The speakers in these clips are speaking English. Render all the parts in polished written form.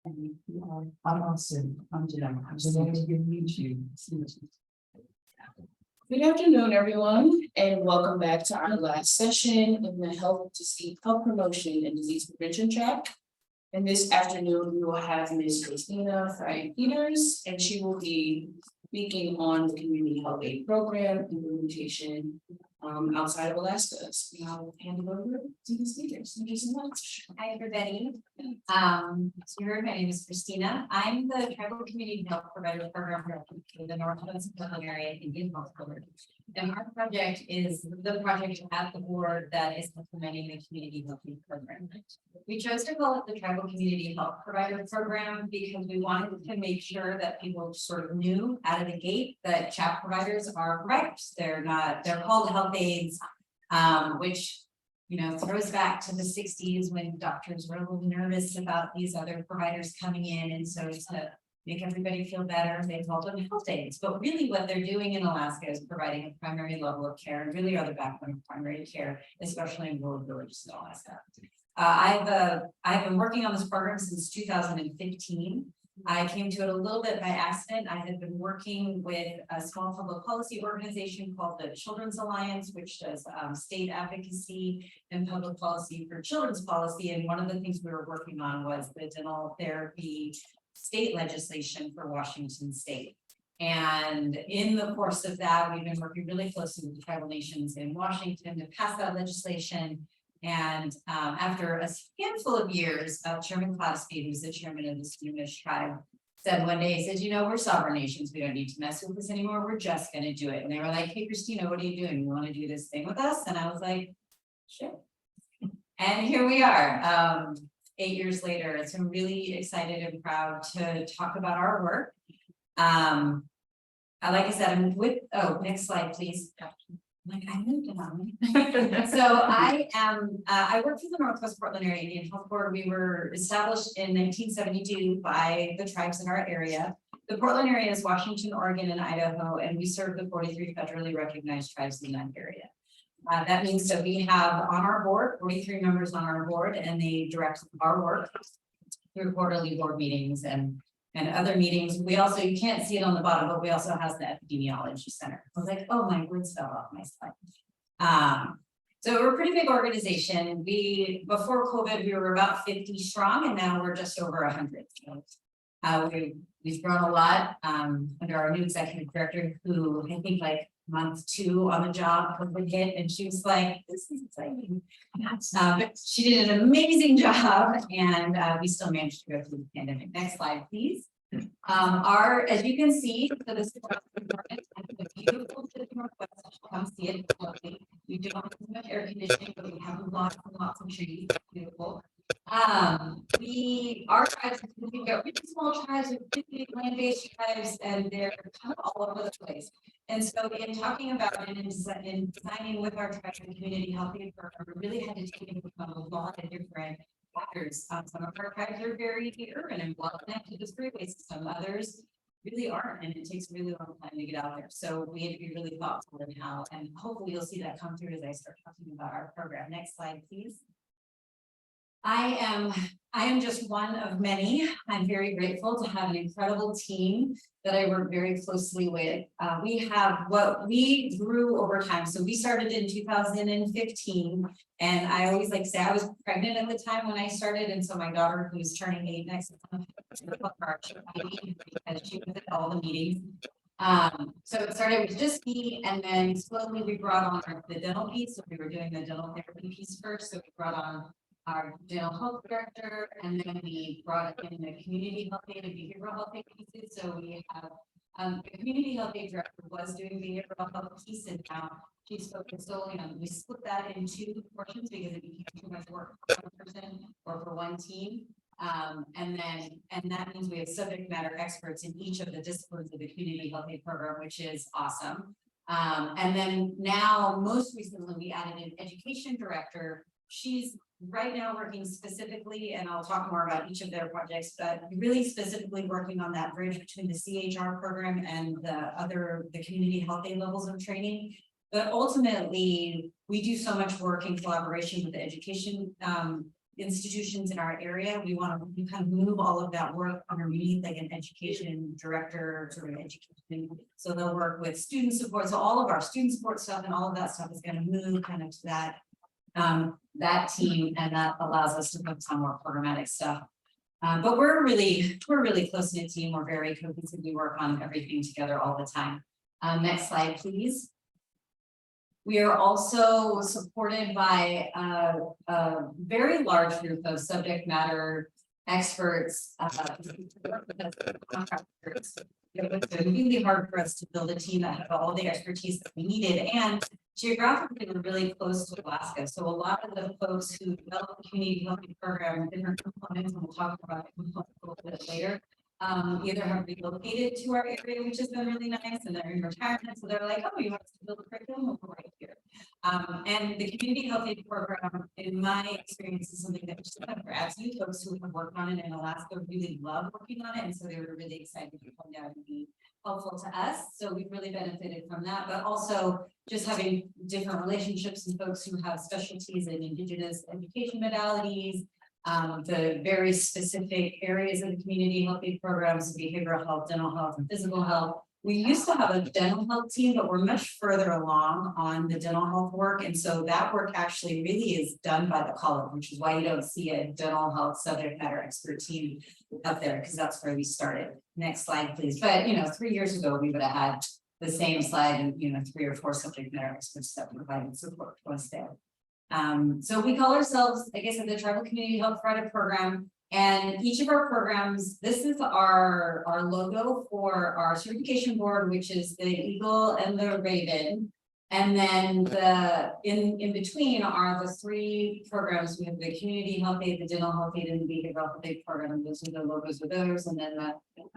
I'm Austin. I'm Jen. I'm so good to meet you. Good afternoon, everyone, and welcome back to our last session in the health promotion and disease prevention track. And this afternoon, we will have Ms. Christina Peters, and she will be speaking on the community health aid program implementation outside of Alaska. So I'll hand it over to the speakers. Thank you so much. Hi, everybody. So my name is Christina. I'm the Tribal Community Health Provider Program for the Northwest area in Indian Health Coverage. And our project is the project at the board that is implementing the community health aid program. We chose to call it the Tribal Community Health Provider Program because we wanted to make sure that people sort of knew out of the gate that CHAP providers are providers. They're called health aides, which throws back to the 60s when doctors were a little nervous about these other providers coming in. And so to make everybody feel better, they called them health aides. But really what they're doing in Alaska is providing a primary level of care and really are the backbone of primary care, especially in rural villages in Alaska. I've been working on this program since 2015. I came to it a little bit by accident. I had been working with a small public policy organization called the Children's Alliance, which does state advocacy and public policy for children's policy. And one of the things we were working on was the dental therapy state legislation for Washington state. And in the course of that, we've been working really closely with the tribal nations in Washington to pass that legislation. And after a handful of years, Chairman Claspy, who's the chairman of the Snohomish tribe, said one day, he said, we're sovereign nations. We don't need to mess with this anymore. We're just going to do it. And they were like, hey, Christina, what are you doing? You want to do this thing with us? And I was like, sure. And here we are, 8 years later. So I'm really excited and proud to talk about our work. Like I said, I'm with, next slide, please. Like I moved on. So I work for the Northwest Portland Area Indian Health Board. We were established in 1972 by the tribes in our area. The Portland area is Washington, Oregon, and Idaho, and we serve the 43 federally recognized tribes in that area. That means that we have on our board 43 members on our board, and they direct our work through quarterly board meetings and other meetings. We also, you can't see it on the bottom, but we also have the epidemiology center. I was like, oh, my words fell off my slide. So we're a pretty big organization. Before COVID, we were about 50 strong, and now we're just over 100. So, we've grown a lot under our new executive director, who I think like month 2 on the job COVID hit, and she was like, this is exciting. But she did an amazing job, and we still managed to go through the pandemic. Next slide, please. As you can see, so this is the beautiful Northwest. Come see it. We don't have much air conditioning, but we have lots and lots of trees. Beautiful. Our tribes, we've got really small tribes with big land-based tribes, and they're kind of all over the place. And so in talking about it and in designing with our tribe and community health aid program, we really had to take into account a lot of different factors. Some of our tribes are very urban and well connected to the freeway system. Others really aren't, and it takes a really long time to get out there. So we had to be really thoughtful in how, and hopefully you'll see that come through as I start talking about our program. Next slide, please. I am just one of many. I'm very grateful to have an incredible team that I work very closely with. We have what we grew over time. So we started in 2015, and I always like to say I was pregnant at the time when I started, and so my daughter, who is turning 8 next month, because she was at all the meetings. So it started with just me, and then slowly we brought on the dental piece. So we were doing the dental therapy piece first. So we brought on our dental health director, and then we brought in the community health aid and behavioral health aid pieces. So we have the community health aid director was doing behavioral health piece, and now she's focused solely on. We split that in 2 portions because it became too much work for one person or for one team. And that means we have subject matter experts in each of the disciplines of the community health aid program, which is awesome. And then now, most recently, we added an education director. She's right now working specifically, and I'll talk more about each of their projects, but really specifically working on that bridge between the CHR program and the community health aid levels of training. But ultimately, we do so much work in collaboration with the education institutions in our area. We want to kind of move all of that work underneath like an education director, sort of education. So they'll work with student support. So all of our student support stuff and all of that stuff is going to move kind of to that team, and that allows us to focus on more programmatic stuff. But we're a really close knit team. We're very cohesive. We work on everything together all the time. Next slide, please. We are also supported by a very large group of subject matter experts. Contractors. It was really hard for us to build a team that had all the expertise that we needed, and geographically we're really close to Alaska. So a lot of the folks who develop the community healthy program, different components, and we'll talk about the components a little bit later, either have relocated to our area, which has been really nice, and they're in retirement, so they're like, oh, you want us to build a curriculum? We're right here. And the community healthy program, in my experience, is something that just kind of grabs you. Folks who have worked on it in Alaska really love working on it, and so they were really excited to come down and be helpful to us. So we've really benefited from that, but also just having different relationships and folks who have specialties in Indigenous education modalities, the very specific areas of the community healthy programs, behavioral health, dental health, and physical health. We used to have a dental health team, but we're much further along on the dental health work. And so that work actually really is done by the college, which is why you don't see a dental health subject matter expert team up there, because that's where we started. Next slide, please. But 3 years ago, we would have had the same slide and 3 or 4 subject matter experts that provided support to us there. So we call ourselves, like I said, the Tribal Community Health Provider Program, and each of our programs, this is our logo for our certification board, which is the eagle and the raven. And then in between are the 3 programs. We have the community health aid, the dental health aid, and the behavioral health aid program. Those are the logos of those, and then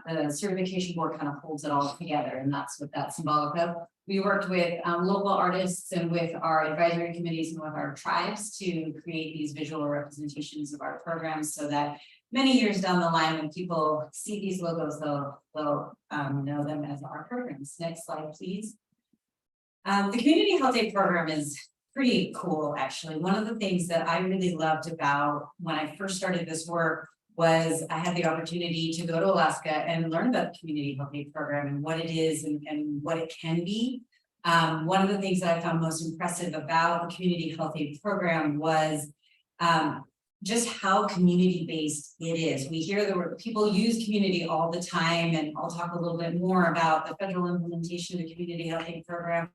the certification board kind of holds it all together, and that's what that's symbolic of. We worked with local artists and with our advisory committees and with our tribes to create these visual representations of our programs, so that many years down the line, when people see these logos, they'll know them as our programs. Next slide, please. The community health aid program is pretty cool, actually. One of the things that I really loved about when I first started this work was I had the opportunity to go to Alaska and learn about the community health aid program and what it is and what it can be. One of the things that I found most impressive about the community health aid program was just how community-based it is. We hear the word, people use community all the time, and I'll talk a little bit more about the federal implementation of the community health aid program,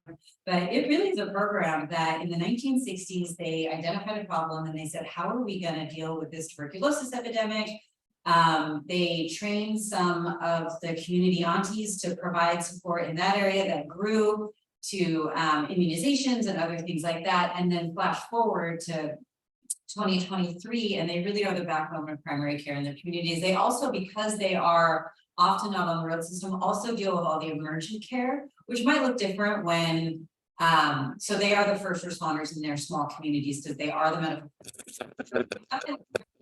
but it really is a program that in the 1960s, they identified a problem and they said, how are we going to deal with this tuberculosis epidemic? They trained some of the community aunties to provide support in that area that grew to immunizations and other things like that, and then flash forward to 2023, and they really are the backbone of primary care in their communities. They also, because they are often not on the road system, also deal with all the emergent care, which might look different when, so they are the first responders in their small communities, because they are the medical.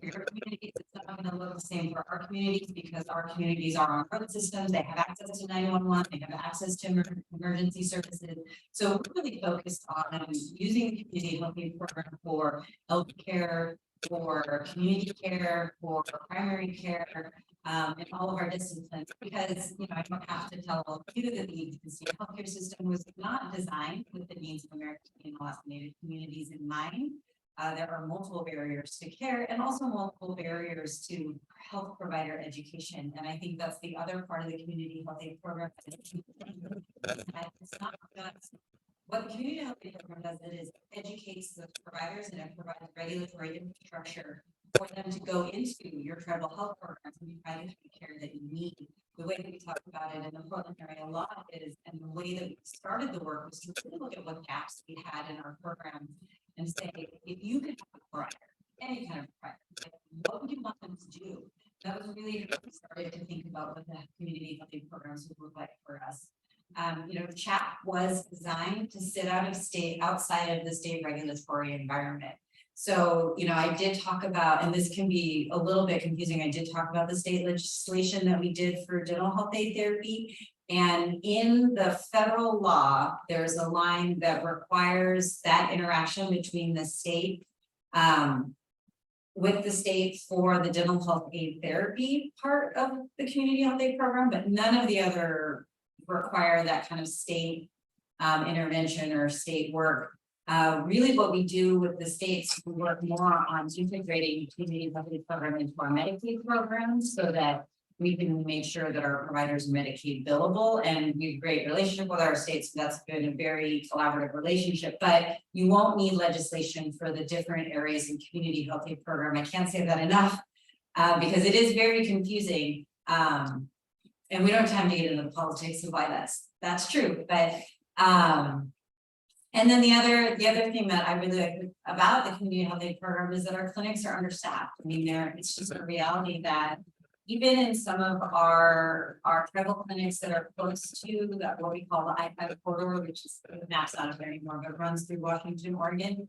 Your communities, it's not going to look the same for our communities, because our communities are on road systems, they have access to 911, they have access to emergency services. So we're really focused on using the community health aid program for health care, for community care, for primary care, in all of our disciplines, because I don't have to tell you that the healthcare system was not designed with the needs of American and Alaska Native communities in mind. There are multiple barriers to care and also multiple barriers to health provider education. And I think that's the other part of the community health aid program. It's not just what the community health aid program does, it is educates the providers and it provides regulatory infrastructure for them to go into your tribal health programs and provide the care that you need. The way that we talk about it in the Portland area a lot is, and the way that we started the work was to really look at what gaps we had in our program and say, if you could have a provider, any kind of provider, what would you want them to do? That was really how we started to think about what the community health aid programs would look like for us. CHAP was designed to sit outside of the state regulatory environment. So, I did talk about, and this can be a little bit confusing, I did talk about the state legislation that we did for dental health aid therapy. And in the federal law, there's a line that requires that interaction between the state with the state for the dental health aid therapy part of the community health aid program, but none of the other require that kind of state intervention or state work. Really what we do with the states, we work more on integrating community health aid program into our Medicaid programs so that we can make sure that our providers are Medicaid billable, and we have a great relationship with our states. So that's been a very collaborative relationship, but you won't need legislation for the different areas in community health aid program. I can't say that enough because it is very confusing. And we don't have time to get into the politics of why that's true, but and then the other thing that I really like about the community health aid program is that our clinics are understaffed. I mean, it's just a reality that even in some of our tribal clinics that are close to that, what we call the I-5 corridor, which is maps out of there anymore, but runs through Washington, Oregon.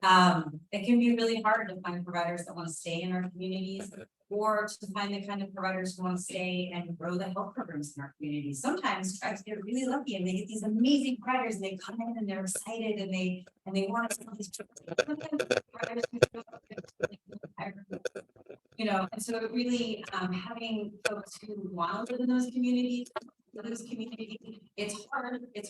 It can be really hard to find providers that want to stay in our communities, or to find the kind of providers who want to stay and grow the health programs in our communities. Sometimes tribes get really lucky and they get these amazing providers and they come in and they're excited and they want to tell these providers, you know, and so it really having folks who want to live in those communities, it's hard to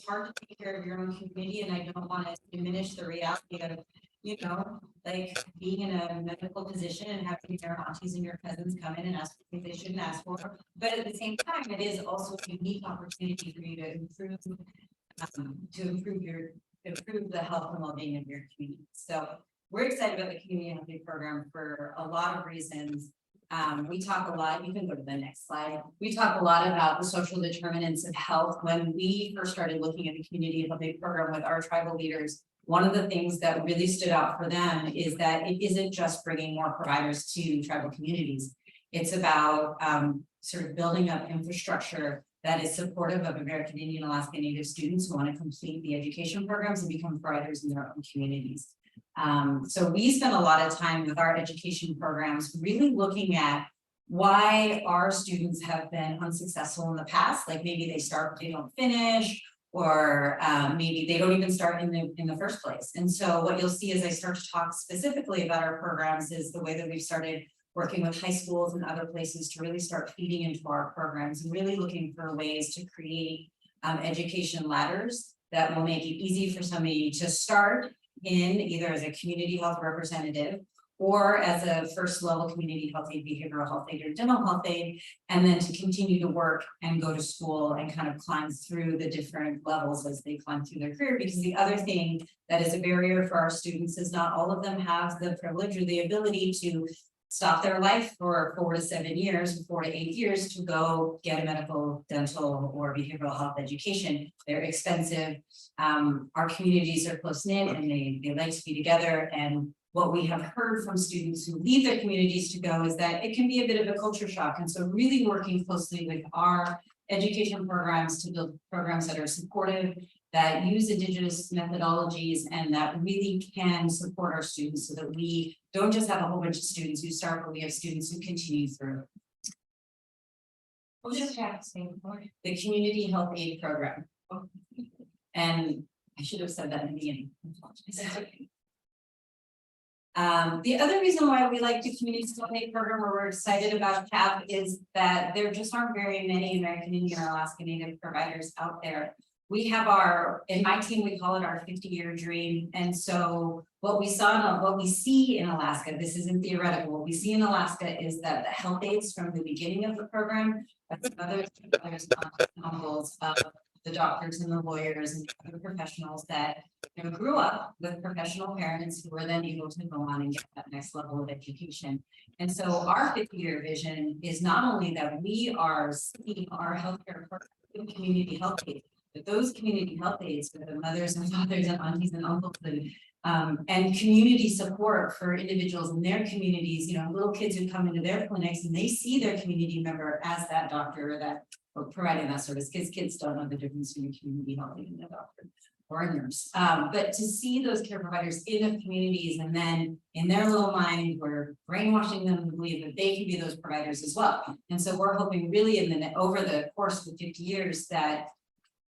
take care of your own community, and I don't want to diminish the reality of, you know, like being in a medical position and having your aunties and your cousins come in and ask for things they shouldn't ask for. But at the same time, it is also a unique opportunity for you to improve the health and well-being of your community. So we're excited about the community health aid program for a lot of reasons. We talk a lot, you can go to the next slide. We talk a lot about the social determinants of health. When we first started looking at the community health aid program with our tribal leaders, one of the things that really stood out for them is that it isn't just bringing more providers to tribal communities. It's about sort of building up infrastructure that is supportive of American Indian, Alaska Native students who want to complete the education programs and become providers in their own communities. So we spend a lot of time with our education programs really looking at why our students have been unsuccessful in the past. Like maybe they start, they don't finish, or maybe they don't even start in the first place. And so what you'll see as I start to talk specifically about our programs is the way that we've started working with high schools and other places to really start feeding into our programs and really looking for ways to create education ladders that will make it easy for somebody to start in either as a community health representative or as a first level community health aide, behavioral health aide, or dental health aide, and then to continue to work and go to school and kind of climb through the different levels as they climb through their career. Because the other thing that is a barrier for our students is not all of them have the privilege or the ability to stop their life for 4 to 7 years, 4 to 8 years to go get a medical, dental, or behavioral health education. They're expensive. Our communities are close knit and they like to be together. And what we have heard from students who leave their communities to go is that it can be a bit of a culture shock. And so really working closely with our education programs to build programs that are supportive, that use Indigenous methodologies, and that really can support our students so that we don't just have a whole bunch of students who start, but we have students who continue through. We'll just have to say the community health aid program. And I should have said that in the beginning. The other reason why we like the community health aid program, or we're excited about CAP, is that there just aren't very many American Indian or Alaska Native providers out there. We have in my team, we call it our 50-year dream. And so what we see in Alaska, this isn't theoretical, what we see in Alaska is that the health aides from the beginning of the program, that's mothers, uncles, the doctors and the lawyers and the other professionals that grew up with professional parents who were then able to go on and get that next level of education. And so our 50-year vision is not only that we are seeing our healthcare program community health aides, but those community health aides for the mothers and fathers and aunties and uncles and community support for individuals in their communities, little kids who come into their clinics and they see their community member as that doctor or that or providing that service, because kids don't know the difference between a community health aide and a doctor or a nurse. But to see those care providers in the communities and then in their little mind, we're brainwashing them to believe that they can be those providers as well. And so we're hoping really over the course of the 50 years that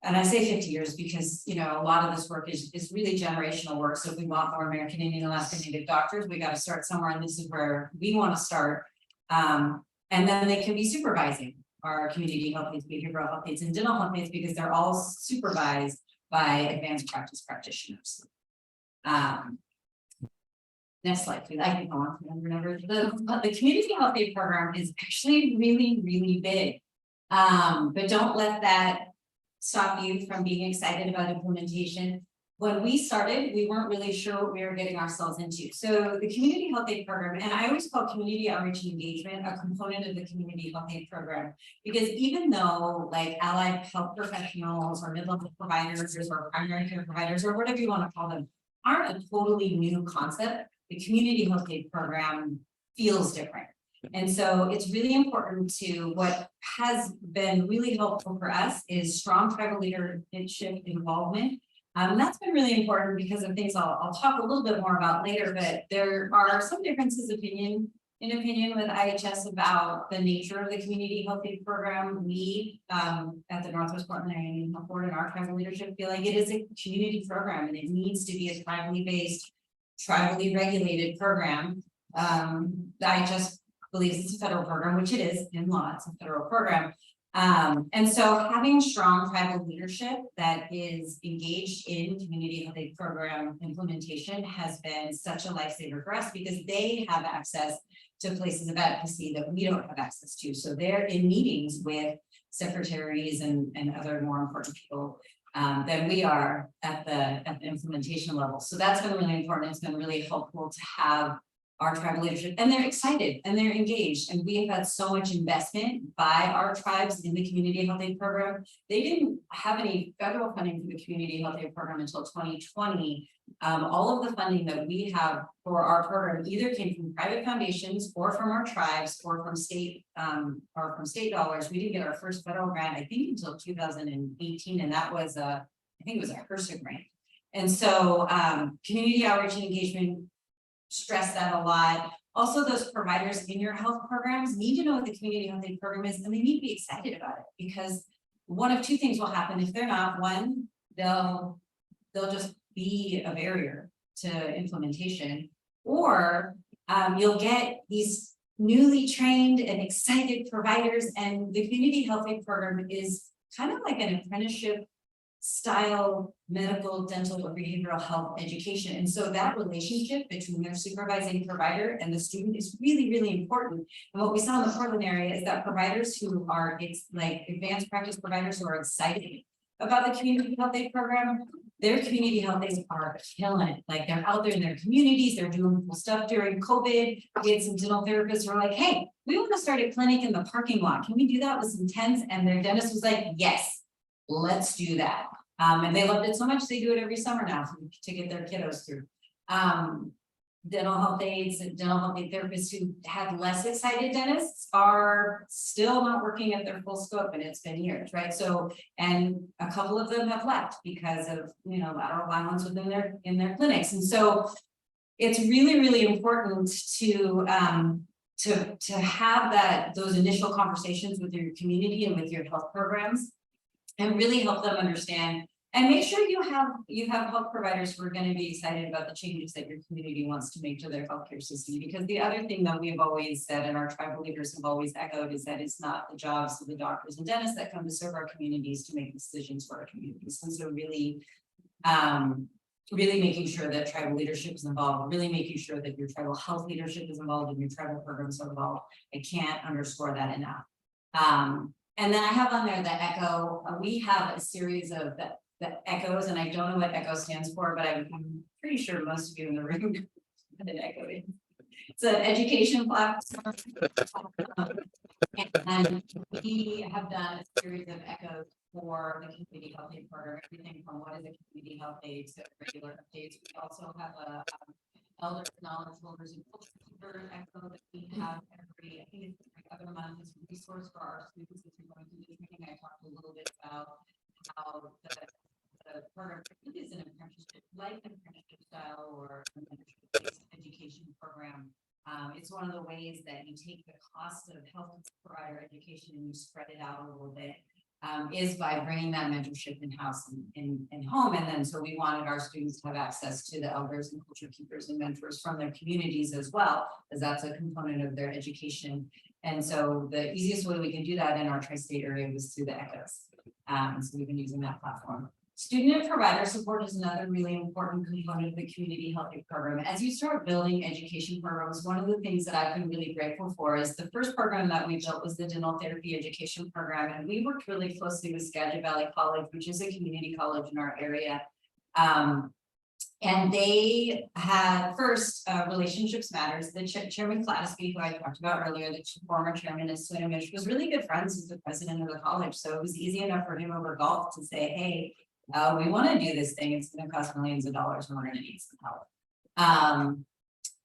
and I say 50 years because, you know, a lot of this work is really generational work. So if we want more American Indian and Alaska Native doctors, we got to start somewhere, and this is where we want to start. And then they can be supervising our community health aides, behavioral health aides, and dental health aides, because they're all supervised by advanced practice practitioners. Next slide, please. I can go on forever. The community health aid program is actually really, really big. But don't let that stop you from being excited about implementation. When we started, we weren't really sure what we were getting ourselves into. So the community health aid program, and I always call community outreach and engagement a component of the community health aid program, because even though like allied health professionals or mid-level providers or primary care providers or whatever you want to call them aren't a totally new concept, the community health aid program feels different. And so it's really important to, what has been really helpful for us is strong tribal leadership involvement. That's been really important because of things I'll talk a little bit more about later, but there are some differences in opinion with IHS about the nature of the community health aid program. We at the Northwest Portland Area Indian Health Board and our tribal leadership feel like it is a community program, and it needs to be a tribally based, tribally regulated program. The IHS believes it's a federal program, which it is in law, it's a federal program. And so having strong tribal leadership that is engaged in community health aid program implementation has been such a lifesaver for us, because they have access to places of advocacy that we don't have access to. So they're in meetings with secretaries and other more important people than we are at the implementation level. So that's been really important. It's been really helpful to have our tribal leadership, and they're excited and they're engaged. And we have had so much investment by our tribes in the community health aid program. They didn't have any federal funding for the community health aid program until 2020. All of the funding that we have for our program either came from private foundations or from our tribes or from state dollars. We didn't get our first federal grant, I think, until 2018, and that was I think it was a HRSA grant. And so community outreach and engagement, stress that a lot. Also, those providers in your health programs need to know what the community health aid program is, and they need to be excited about it, because one of two things will happen. If they're not, one, they'll just be a barrier to implementation, or you'll get these newly trained and excited providers, and the community health aid program is kind of like an apprenticeship style medical, dental, or behavioral health education. And so that relationship between their supervising provider and the student is really, really important. And what we saw in the Portland area is that providers who are advanced practice providers who are excited about the community health aid program, their community health aides are killing it. Like, they're out there in their communities, they're doing cool stuff. During COVID, we had some dental therapists who were like, hey, we want to start a clinic in the parking lot. Can we do that with some tents? And their dentist was like, yes, let's do that. And they loved it so much, they do it every summer now to get their kiddos through. Dental health aides and dental health aid therapists who had less excited dentists are still not working at their full scope, and it's been years, right? So, and a couple of them have left because of, lateral violence within their clinics. And so it's really, really important to have those initial conversations with your community and with your health programs, and really help them understand, and make sure you have health providers who are going to be excited about the changes that your community wants to make to their healthcare system. Because the other thing that we've always said, and our tribal leaders have always echoed, is that it's not the jobs of the doctors and dentists that come to serve our communities to make decisions for our communities. And so really making sure that tribal leadership is involved, really making sure that your tribal health leadership is involved and your tribal programs are involved. I can't underscore that enough. And then I have on there the ECHO. We have a series of the echoes, and I don't know what ECHO stands for, but I'm pretty sure most of you in the room know what an ECHO is. It's an education platform. And we have done a series of echoes for the community health aid program, everything from what is a community health aid to regular updates. We also have a elder knowledge holders and culture echo that we have every, I think it's every other month, as a resource for our students as we're going through this meeting. I talked a little bit about how the program is an apprenticeship, like an apprenticeship style or an apprenticeship education program. It's one of the ways that you take the cost of health provider education and you spread it out a little bit. is by bringing that mentorship in-house and home. And then so we wanted our students to have access to the elders and culture keepers and mentors from their communities as well, as that's a component of their education. And so the easiest way we can do that in our tri-state area was through the ECHOs. So we've been using that platform. Student and provider support is another really important component of the community health aid program. As you start building education programs, one of the things that I've been really grateful for is the first program that we built was the dental therapy education program. And we worked really closely with Skagit Valley College, which is a community college in our area. And they had first relationships matters. The chairman Clatesby, who I talked about earlier, the former chairman of Swinomish, was really good friends with the president of the college. So it was easy enough for him over golf to say, hey, we want to do this thing. It's going to cost millions of dollars and we're going to need some help.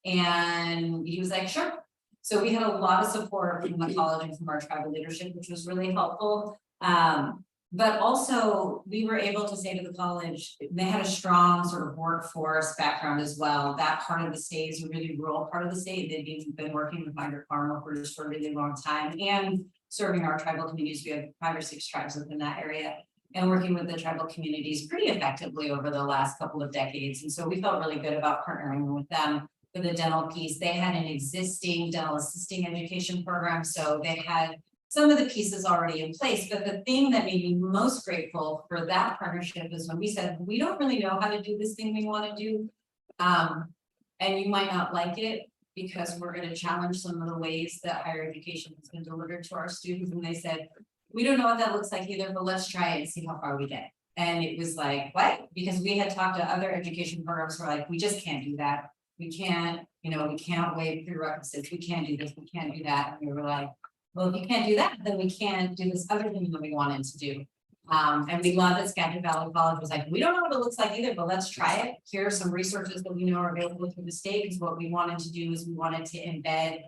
And he was like, sure. So we had a lot of support from the college and from our tribal leadership, which was really helpful. But also we were able to say to the college, they had a strong sort of workforce background as well. That part of the state is a really rural part of the state. They've been working with migrant farm workers for a really long time and serving our tribal communities. We have 5 or 6 tribes within that area and working with the tribal communities pretty effectively over the last couple of decades. And so we felt really good about partnering with them for the dental piece. They had an existing dental assisting education program. So they had some of the pieces already in place, but the thing that made me most grateful for that partnership is when we said, we don't really know how to do this thing we want to do. And you might not like it because we're going to challenge some of the ways that higher education has been delivered to our students. And they said, we don't know what that looks like either, but let's try it and see how far we get. And it was like, what? Because we had talked to other education programs who were like, we just can't do that. We can't, we can't waive prerequisites. We can't do this. We can't do that. And we were like, well, if you can't do that, then we can't do this other thing that we wanted to do. And we love that Skagit Valley College was like, we don't know what it looks like either, but let's try it. Here are some resources that we know are available through the state, because what we wanted to do is we wanted to embed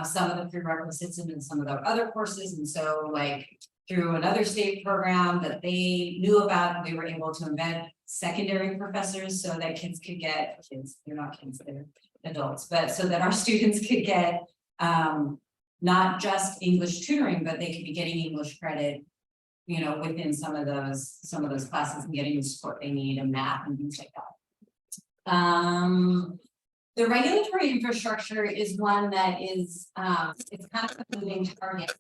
some of the prerequisites in some of the other courses. And so like through another state program that they knew about, we were able to embed secondary professors so that kids could get they're not kids, they're adults, but so that our students could get not just English tutoring, but they could be getting English credit, within some of those classes and getting the support they need in math and things like that. The regulatory infrastructure is one that is it's kind of a moving target.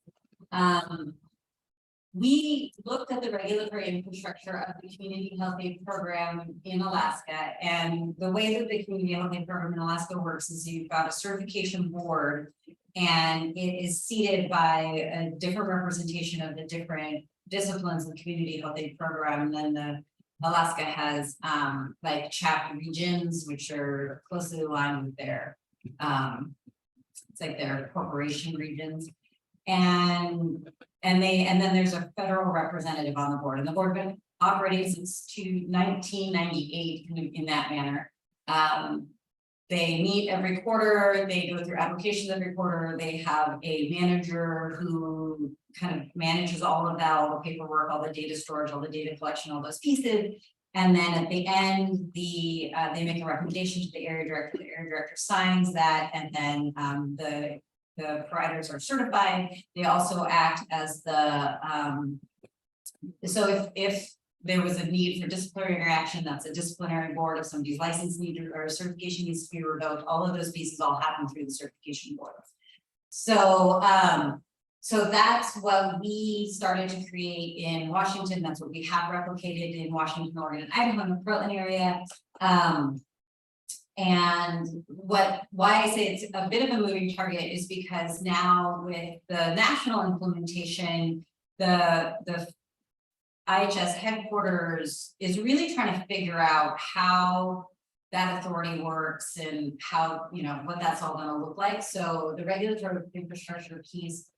We looked at the regulatory infrastructure of the community health aid program in Alaska, and the way that the community health aid program in Alaska works is you've got a certification board, and it is seated by a different representation of the different disciplines of the community health aid program. And then the Alaska has like CHAP regions, which are closely aligned with their it's like their corporation regions. And then there's a federal representative on the board, and the board has been operating since 1998 in that manner. They meet every quarter, they go through applications every quarter, they have a manager who kind of manages all of that, all the paperwork, all the data storage, all the data collection, all those pieces. And then at the end, they make a recommendation to the area director signs that, and then the providers are certified. They also act as the, so if there was a need for disciplinary action, that's a disciplinary board. If somebody's license needed or certification needs to be revoked, all of those pieces all happen through the certification board. So, so that's what we started to create in Washington. That's what we have replicated in Washington, Oregon, and Idaho, in the Portland area. And why I say it's a bit of a moving target is because now with the national implementation, the IHS headquarters is really trying to figure out how that authority works and how, what that's all going to look like. So the regulatory infrastructure piece,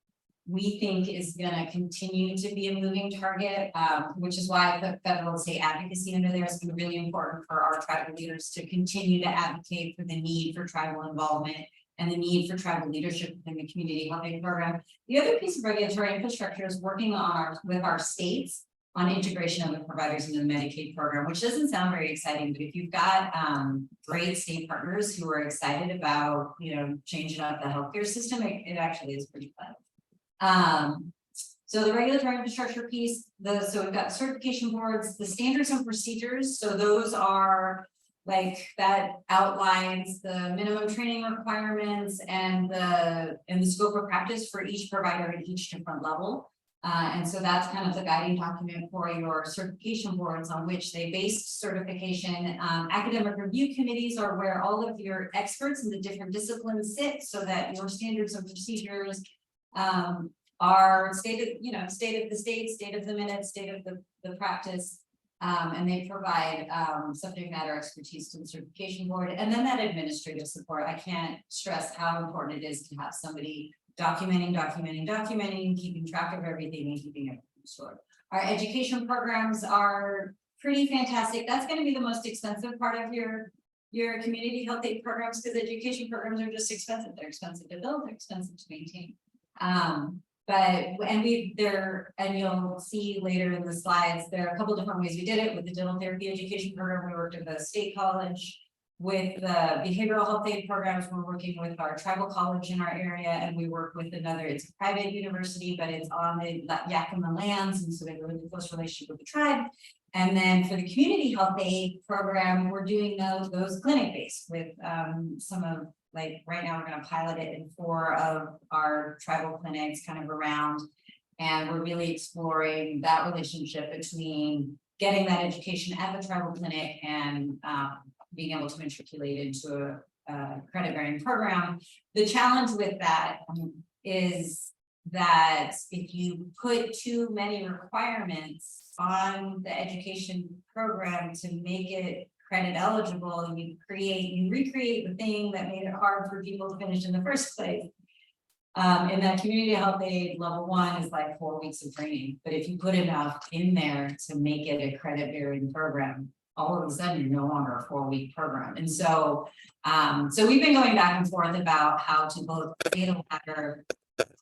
we think, is going to continue to be a moving target, which is why the federal and state advocacy under there has been really important for our tribal leaders to continue to advocate for the need for tribal involvement and the need for tribal leadership within the community health aid program. The other piece of regulatory infrastructure is working on with our states on integration of the providers in the Medicaid program, which doesn't sound very exciting, but if you've got great state partners who are excited about, changing up the healthcare system, it actually is pretty fun. So the regulatory infrastructure piece, so we've got certification boards, the standards and procedures, so those are like that outlines the minimum training requirements and the scope of practice for each provider at each different level. And so that's kind of the guiding document for your certification boards on which they base certification. Academic review committees are where all of your experts in the different disciplines sit, so that your standards and procedures are state of the state, state of the minute, state of the practice. And they provide subject matter expertise to the certification board, and then that administrative support. I can't stress how important it is to have somebody documenting, keeping track of everything and keeping everything stored. Our education programs are pretty fantastic. That's going to be the most expensive part of your community health aid programs, because education programs are just expensive. They're expensive to build, they're expensive to maintain. And you'll see later in the slides, there are a couple different ways we did it. With the dental therapy education program, we worked with the state college. With the behavioral health aid programs, we're working with our tribal college in our area, and we work with it's a private university, but it's on the Yakima lands, and so they have a really close relationship with the tribe. And then for the community health aid program, we're doing those clinic based with some of, like right now we're going to pilot it in 4 of our tribal clinics kind of around, and we're really exploring that relationship between getting that education at the tribal clinic and being able to matriculate into a credit bearing program. The challenge with that is that if you put too many requirements on the education program to make it credit eligible, you recreate the thing that made it hard for people to finish in the first place. And that community health aid level 1 is like 4 weeks of training, but if you put enough in there to make it a credit bearing program, all of a sudden you're no longer a 4-week program. And so so we've been going back and forth about how to both create a ladder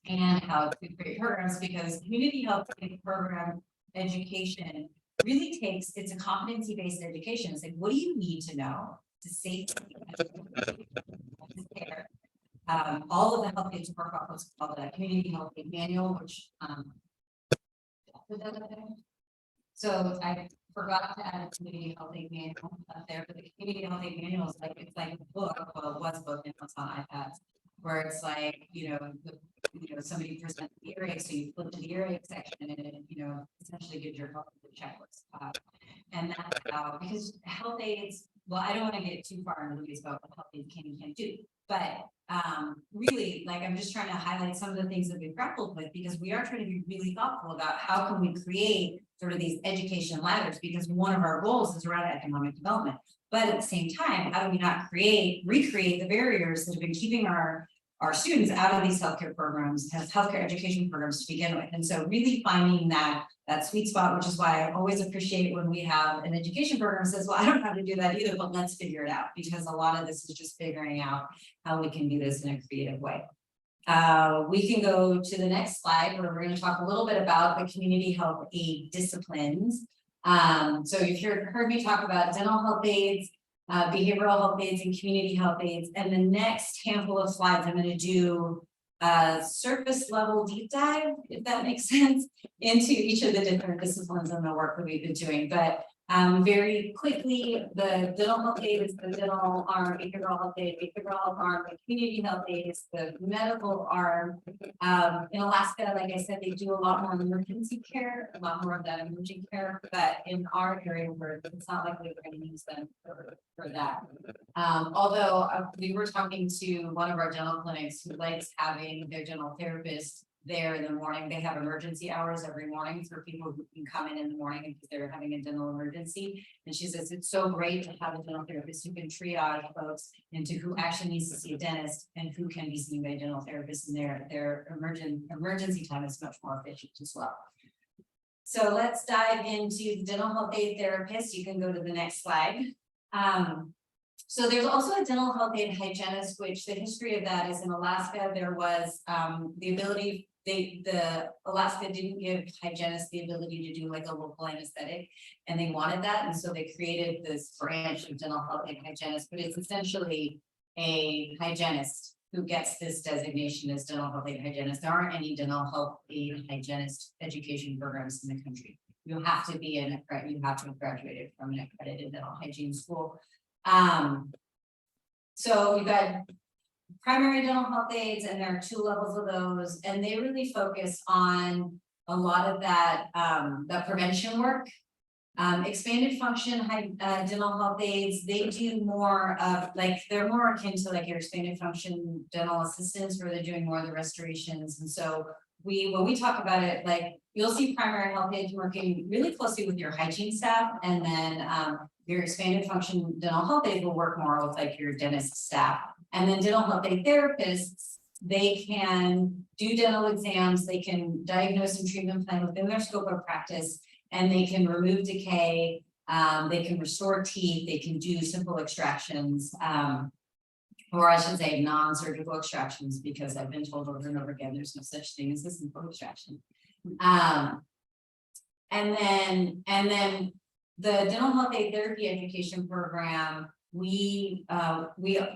and how to create programs, because community health aid program education really it's a competency based education. It's like, what do you need to know to safely care? All of the health aides work off what's called the community health aid manual, which so I forgot to add a community health aid manual up there, but the community health aid manual is like, it's like a book, well, it was a book and it's on iPads, where it's like, somebody presents the earache, so you flip to the earache section and it, essentially gives your health aid checklist. And that's how, because health aides, well, I don't want to get too far into the weeds about what health aides can and can't do, but really, like, I'm just trying to highlight some of the things that we've grappled with, because we are trying to be really thoughtful about how can we create sort of these education ladders, because one of our goals is around economic development. But at the same time, how do we not recreate the barriers that have been keeping our students out of these healthcare programs, healthcare education programs to begin with? And so really finding that sweet spot, which is why I always appreciate when we have an education program that says, well, I don't have to do that either, but let's figure it out, because a lot of this is just figuring out how we can do this in a creative way. We can go to the next slide, where we're going to talk a little bit about the community health aid disciplines. So you've heard me talk about dental health aides, behavioral health aides, and community health aides. And the next handful of slides, I'm going to do a surface level deep dive, if that makes sense, into each of the different disciplines and the work that we've been doing. But very quickly, the dental health aid is the dental arm, behavioral health arm, the community health aid is the medical arm. In Alaska, like I said, they do a lot more emergency care, a lot more of that emerging care, but in our area, where it's not likely we're going to use them for that. Although we were talking to one of our dental clinics who likes having their dental therapist there in the morning. They have emergency hours every morning for people who can come in the morning because they're having a dental emergency. And she says it's so great to have a dental therapist who can triage folks into who actually needs to see a dentist and who can be seen by a dental therapist, and their emergency time is much more efficient as well. So let's dive into the dental health aid therapist. You can go to the next slide. So there's also a dental health aid hygienist, which the history of that is in Alaska. There was the ability, Alaska didn't give hygienists the ability to do like a local anesthetic, and they wanted that. And so they created this branch of dental health aid hygienist, but it's essentially a hygienist who gets this designation as dental health aide hygienist. There aren't any dental health aide hygienist education programs in the country. You have to be you have to have graduated from an accredited dental hygiene school. So you've got primary dental health aides, and there are 2 levels of those, and they really focus on a lot of that the prevention work. Expanded function dental health aides, they do more of they're more akin to like your expanded function dental assistants, where they're doing more of the restorations. And so when we talk about it, like you'll see primary health aides working really closely with your hygiene staff, and then your expanded function dental health aides will work more with like your dentist staff. And then dental health aide therapists, they can do dental exams, they can diagnose and treatment plan within their scope of practice, and they can remove decay, they can restore teeth, they can do simple extractions, or I should say non-surgical extractions, because I've been told over and over again, there's no such thing as a simple extraction. And then the dental health aide therapy education program,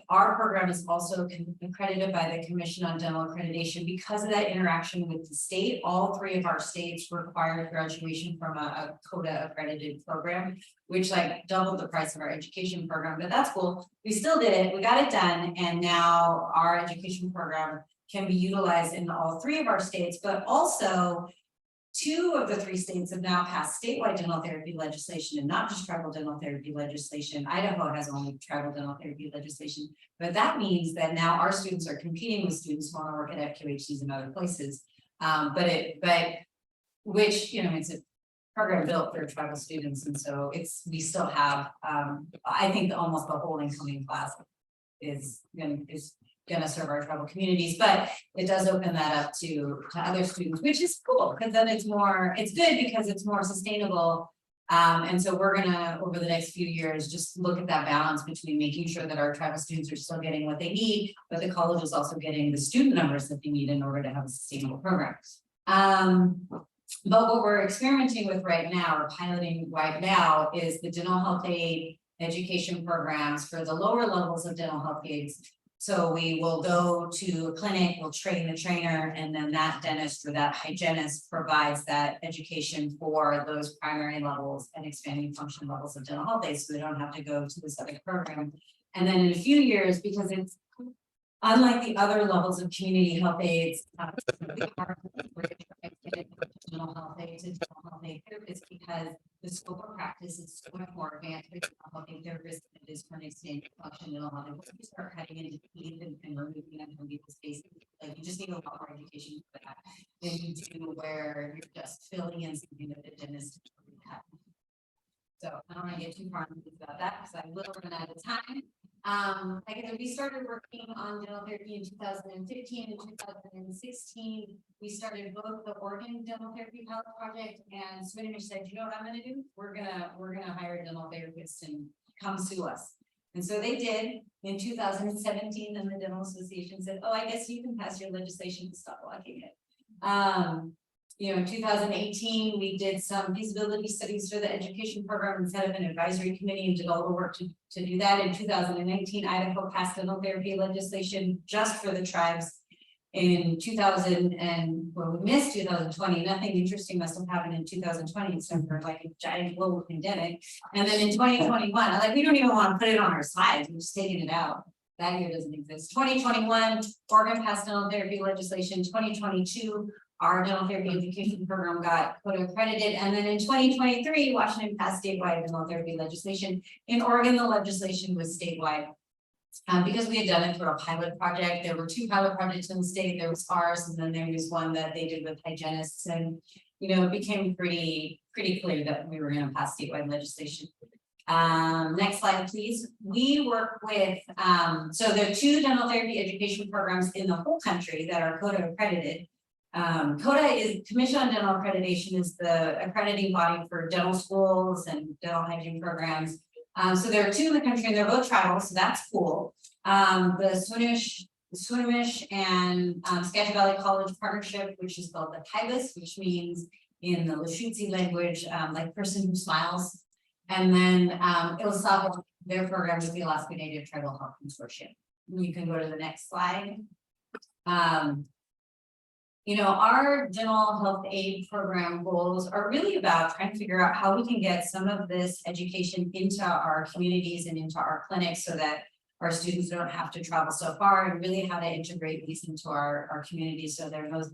our program is also accredited by the Commission on Dental Accreditation because of that interaction with the state. All 3 of our states required graduation from a CODA accredited program, which like doubled the price of our education program, but that's cool. We still did it, we got it done, and now our education program can be utilized in all 3 of our states, but also 2 of the 3 states have now passed statewide dental therapy legislation, and not just tribal dental therapy legislation. Idaho has only tribal dental therapy legislation, but that means that now our students are competing with students who want to work at FQHCs and other places. Which, it's a program built for tribal students, and so we still have, I think almost the whole incoming class is gonna serve our tribal communities, but it does open that up to other students, which is cool, because then it's good because it's more sustainable. And so we're gonna, over the next few years, just look at that balance between making sure that our tribal students are still getting what they need, but the college is also getting the student numbers that they need in order to have a sustainable program. But what we're experimenting with right now, or piloting right now, is the dental health aide education programs for the lower levels of dental health aides. So we will go to a clinic, we'll train the trainer, and then that dentist or that hygienist provides that education for those primary levels and expanding function levels of dental health aides, so they don't have to go to this other program. And then in a few years, because it's unlike the other levels of community health aides, dental health aides and dental health aide therapists, because the scope of practice is so much more advanced for dental health aide therapists than it is for an expanded function dental health aide. Once you start cutting into teeth and removing them from people's faces, like you just need a lot more education for that than you do where you're just filling in something that the dentist already had. So I don't want to get too far about that because I will run out of time. We started working on dental therapy in 2015 and 2016. We started both the Oregon Dental Therapy Pilot Project, and Swinomish said, "You know what I'm going to do? We're gonna hire dental therapists and come sue us." And so they did in 2017. And the Dental Association said, "Oh, I guess you can pass your legislation to stop blocking it." In 2018, we did some feasibility studies for the education program and set up an advisory committee and did all the work to do that. In 2019, Idaho passed dental therapy legislation just for the tribes. In we missed 2020. Nothing interesting must have happened in 2020 except for like a giant global pandemic. And then in 2021, we don't even want to put it on our slides. We're just taking it out. That year doesn't exist. 2021, Oregon passed dental therapy legislation. 2022. Our dental therapy education program got CODA accredited, and then in 2023, Washington passed statewide dental therapy legislation. In Oregon, the legislation was statewide because we had done it through a pilot project. There were 2 pilot projects in the state. There was ours, and then there was one that they did with hygienists, and it became pretty clear that we were going to pass statewide legislation. Next slide, please. We work with so there are 2 dental therapy education programs in the whole country that are CODA accredited. CODA is Commission on Dental Accreditation, is the accrediting body for dental schools and dental hygiene programs. So there are 2 in the country, and they're both tribal, so that's cool. The Swinomish and Skagit Valley College partnership, which is called the TIBUS, which means in the Lushootseed language, like person who smiles. And then Ilsavo, their program is the Alaska Native Tribal Health Consortium. You can go to the next slide. You know, our dental health aid program goals are really about trying to figure out how we can get some of this education into our communities and into our clinics so that our students don't have to travel so far, and really how to integrate these into our communities so they're most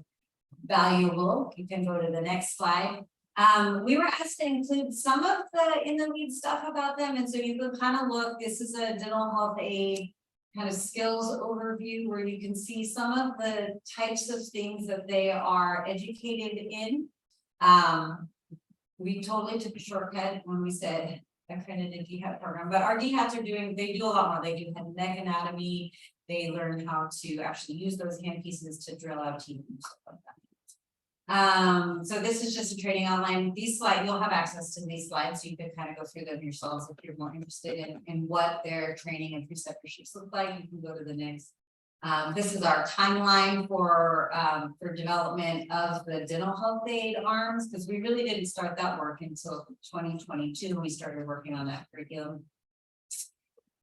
valuable. You can go to the next slide. We were asked to include some of the in the weeds stuff about them, and so you can kind of look, this is a dental health aid kind of skills overview where you can see some of the types of things that they are educated in. We totally took a shortcut when we said accredited DHAT program, but our DHATs are doing, they do a lot more. They do head and neck anatomy. They learn how to actually use those hand pieces to drill out teeth and stuff like that. So this is just a training online. These slides, you'll have access to these slides, so you can kind of go through them yourselves if you're more interested in what their training and preceptorships look like. You can go to the next. This is our timeline for development of the dental health aid arms, because we really didn't start that work until 2022 when we started working on that curriculum.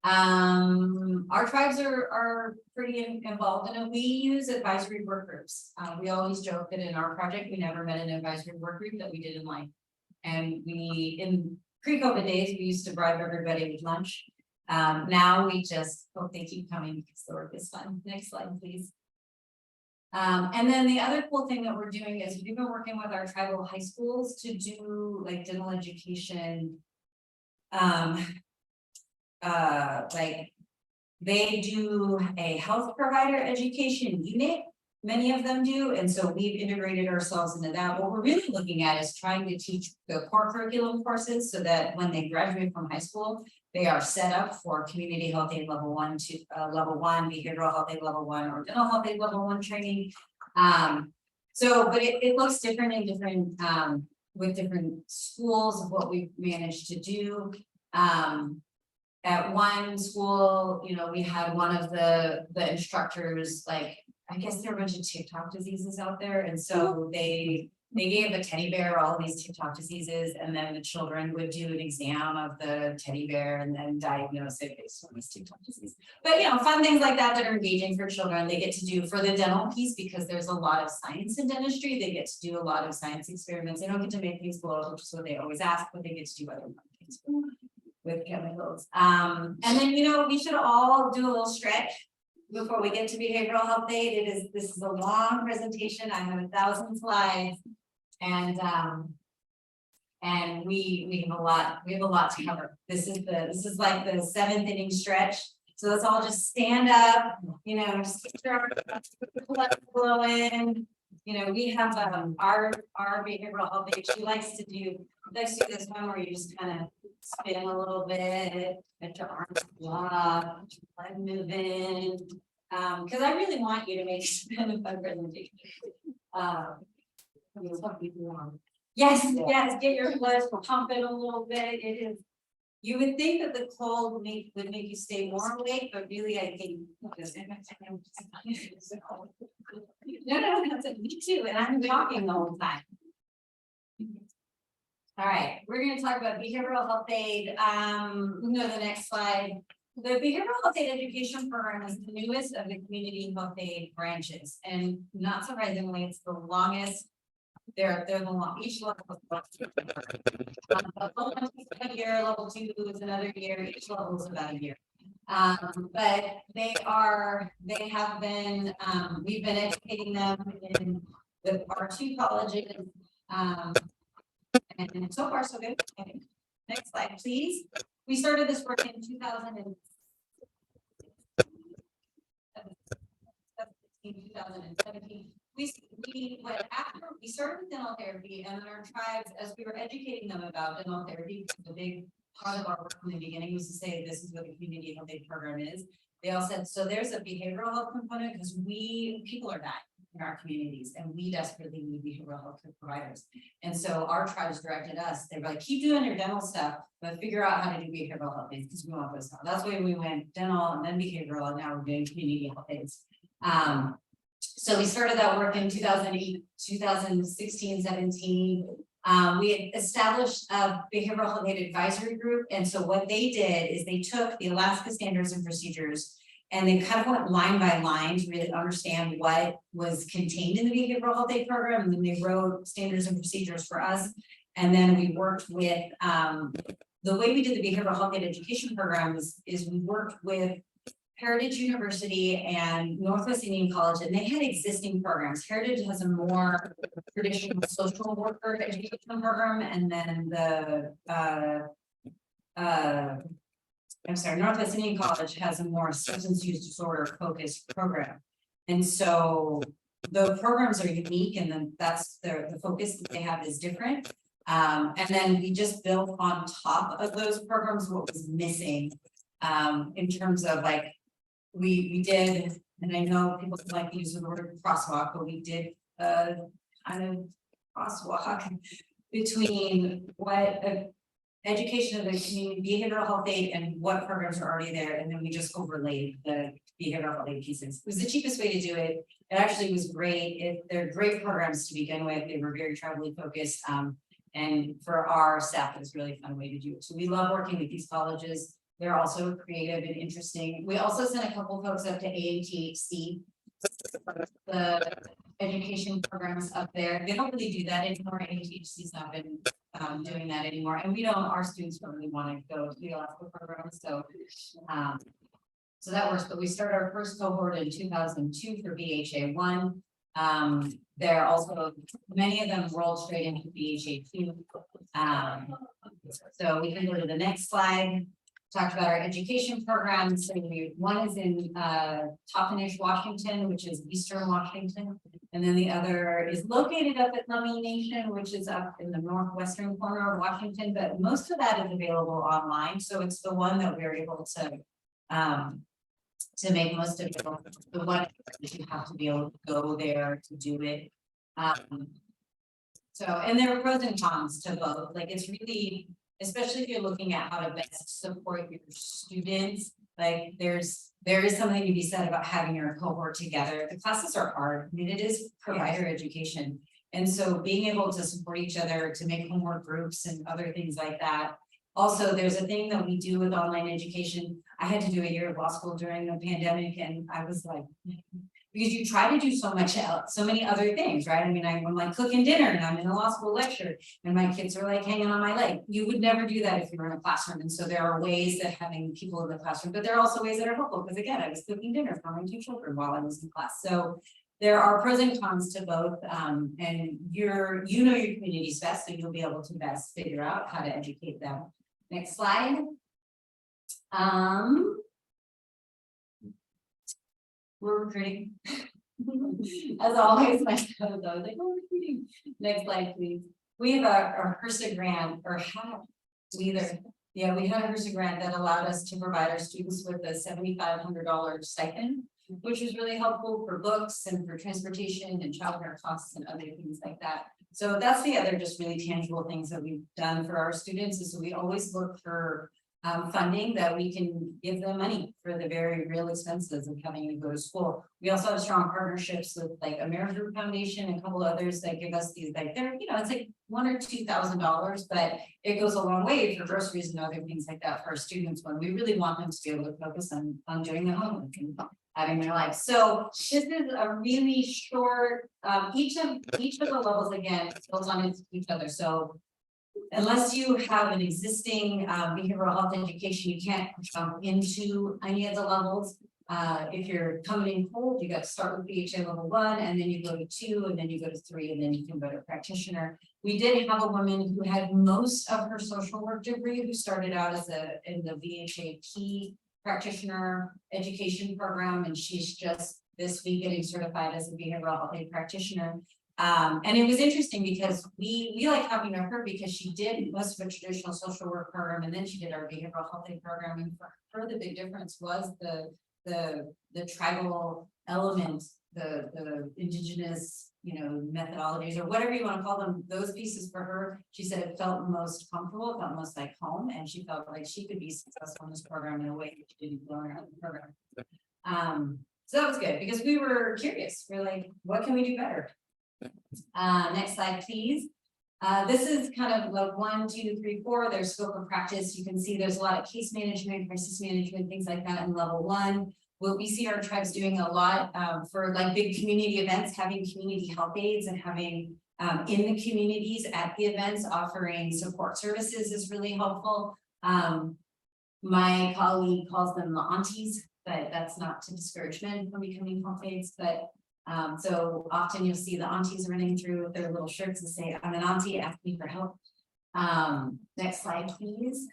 Our tribes are pretty involved in it. We use advisory work groups. We always joke that in our project, we never met an advisory work group that we didn't like. And we, in pre-COVID days, we used to bribe everybody with lunch. Now we just hope they keep coming because the work is fun. Next slide, please. And then the other cool thing that we're doing is we've been working with our tribal high schools to do like dental education. Like they do a health provider education unit, many of them do, and so we've integrated ourselves into that. What we're really looking at is trying to teach the core curriculum courses so that when they graduate from high school, they are set up for community health aid level 1 to level 1, behavioral health aid level 1, or dental health aid level 1 training. But it looks different in different with different schools of what we've managed to do. At one school, you know, we had one of the instructors, like, I guess there are a bunch of TikTok diseases out there. And so they gave a teddy bear all these TikTok diseases, and then the children would do an exam of the teddy bear and then diagnose it based on this TikTok disease. But, you know, fun things like that are engaging for children. They get to do for the dental piece, because there's a lot of science in dentistry. They get to do a lot of science experiments. They don't get to make things blow, which is what they always ask, but they get to do other things with chemicals. And then, you know, we should all do a little stretch before we get to behavioral health aid. This is a long presentation. I have 1,000 slides, and we have a lot to cover. This is like the 7th inning stretch. So let's all just stand up, you know, just keep our blood flowing. You know, we have our behavioral health aid. She likes to do this one where you just kind of spin a little bit, let your arms flop, blood moving. Because I really want you to make a fun presentation. Yes, get your blood pumping a little bit. It is. You would think that the cold would make you stay more awake, but really, I think. No, me too, and I'm talking the whole time. All right, we're going to talk about behavioral health aid. We can go to the next slide. The behavioral health aid education program is the newest of the community health aid branches, and not surprisingly, it's the longest. They're the long. Each level is level 1 is a year, level 2 is another year. Each level is about a year. But they have been. We've been educating them in our 2 colleges. And so far, so good. Okay. Next slide, please. We started this work in 2017. We went after we started with dental therapy, and our tribes, as we were educating them about dental therapy, the big part of our work from the beginning was to say this is what the community health aid program is. They all said, so there's a behavioral health component because people are dying in our communities, and we desperately need behavioral health providers. And so our tribes directed us. They were like, keep doing your dental stuff, but figure out how to do behavioral health aids because we want those stuff. That's why we went dental and then behavioral, and now we're doing community health aids. So we started that work in 2008, 2016, 17. We had established a behavioral health aid advisory group. And so what they did is they took the Alaska Standards and Procedures And they kind of went line by line to really understand what was contained in the behavioral health aid program, and then they wrote standards and procedures for us. And then we worked with, the way we did the behavioral health aid education program is we worked with Heritage University and Northwest Indian College, and they had existing programs. Heritage has a more traditional social worker education program, and then Northwest Indian College has a more substance use disorder focused program. And so the programs are unique, and then that's the focus that they have is different. And then we just built on top of those programs what was missing in terms of like, we did, and I know people like to use the word crosswalk, but we did kind of crosswalk between what education of the community behavioral health aid and what programs are already there, and then we just overlaid the behavioral health aid pieces. It was the cheapest way to do it. It actually was great. They're great programs to begin with. They were very tribally focused, and for our staff, it was a really fun way to do it. So we love working with these colleges. They're also creative and interesting. We also sent a couple folks up to AATHC, the education programs up there. They don't really do that anymore. AATHC's not been doing that anymore, and we don't. Our students don't really want to go to the Alaska program, so that works. But we started our first cohort in 2002 for BHA 1. There are also many of them rolled straight into BHA 2. So we can go to the next slide. Talked about our education programs. So one is in Toppenish, Washington, which is Eastern Washington, and then the other is located up at Lummi Nation, which is up in the northwestern corner of Washington. But most of that is available online, so it's the one that we're able to make most of it. The one that you have to be able to go there to do it. So, and there are pros and cons to both. Like it's really, especially if you're looking at how to best support your students, like there is something to be said about having your cohort together. The classes are hard. I mean, it is provider education. And so being able to support each other, to make homework groups and other things like that. Also, there's a thing that we do with online education. I had to do a year of law school during the pandemic, and I was like, because you try to do so much else, so many other things, right? I mean, I'm like cooking dinner and I'm in a law school lecture and my kids are like hanging on my leg. You would never do that if you were in a classroom. And so there are ways that having people in the classroom, but there are also ways that are helpful, because again, I was cooking dinner for my 2 children while I was in class. So there are pros and cons to both. And you know your communities best, so you'll be able to best figure out how to educate them. Next slide. We're recruiting. As always, my staff is always like, we're recruiting. Next slide, please. We have our HRSA grant, or we had a HRSA grant that allowed us to provide our students with a $7,500 stipend, which was really helpful for books and for transportation and childcare costs and other things like that. So that's the other just really tangible things that we've done for our students, is so we always look for funding that we can give them money for the very real expenses of having to go to school. We also have strong partnerships with like American Foundation and a couple others that give us these, like they're, it's like $1,000 or $2,000, but it goes a long way for groceries and other things like that for our students, when we really want them to be able to focus on doing their homework and having their life. So this is a really short, each of the levels again builds on each other. So unless you have an existing behavioral health education, you can't jump into any of the levels. If you're coming in cold, you got to start with BHA level 1, and then you go to 2, and then you go to 3, and then you can go to practitioner. We did have a woman who had most of her social work degree, who started out as in the VHAP practitioner education program, and she's just this week getting certified as a behavioral health aid practitioner. And it was interesting because we like having her because she did most of a traditional social work program, and then she did our behavioral health aid program. And for her, the big difference was the tribal element, the indigenous, methodologies, or whatever you want to call them, those pieces for her. She said it felt most comfortable, it felt most like home, and she felt like she could be successful in this program in a way that she didn't learn out of the program. So that was good because we were curious. We're like, what can we do better? Next slide, please. This is kind of like 1, 2, 3, 4. There's scope of practice. You can see there's a lot of case management, crisis management, things like that in level 1. what we see our tribes doing a lot for like big community events, having community health aides and having in the communities at the events, offering support services is really helpful. My colleague calls them the aunties, but that's not to discourage men from becoming health aides, but so often you'll see the aunties running through with their little shirts and say, I'm an auntie, ask me for help. Next slide, please.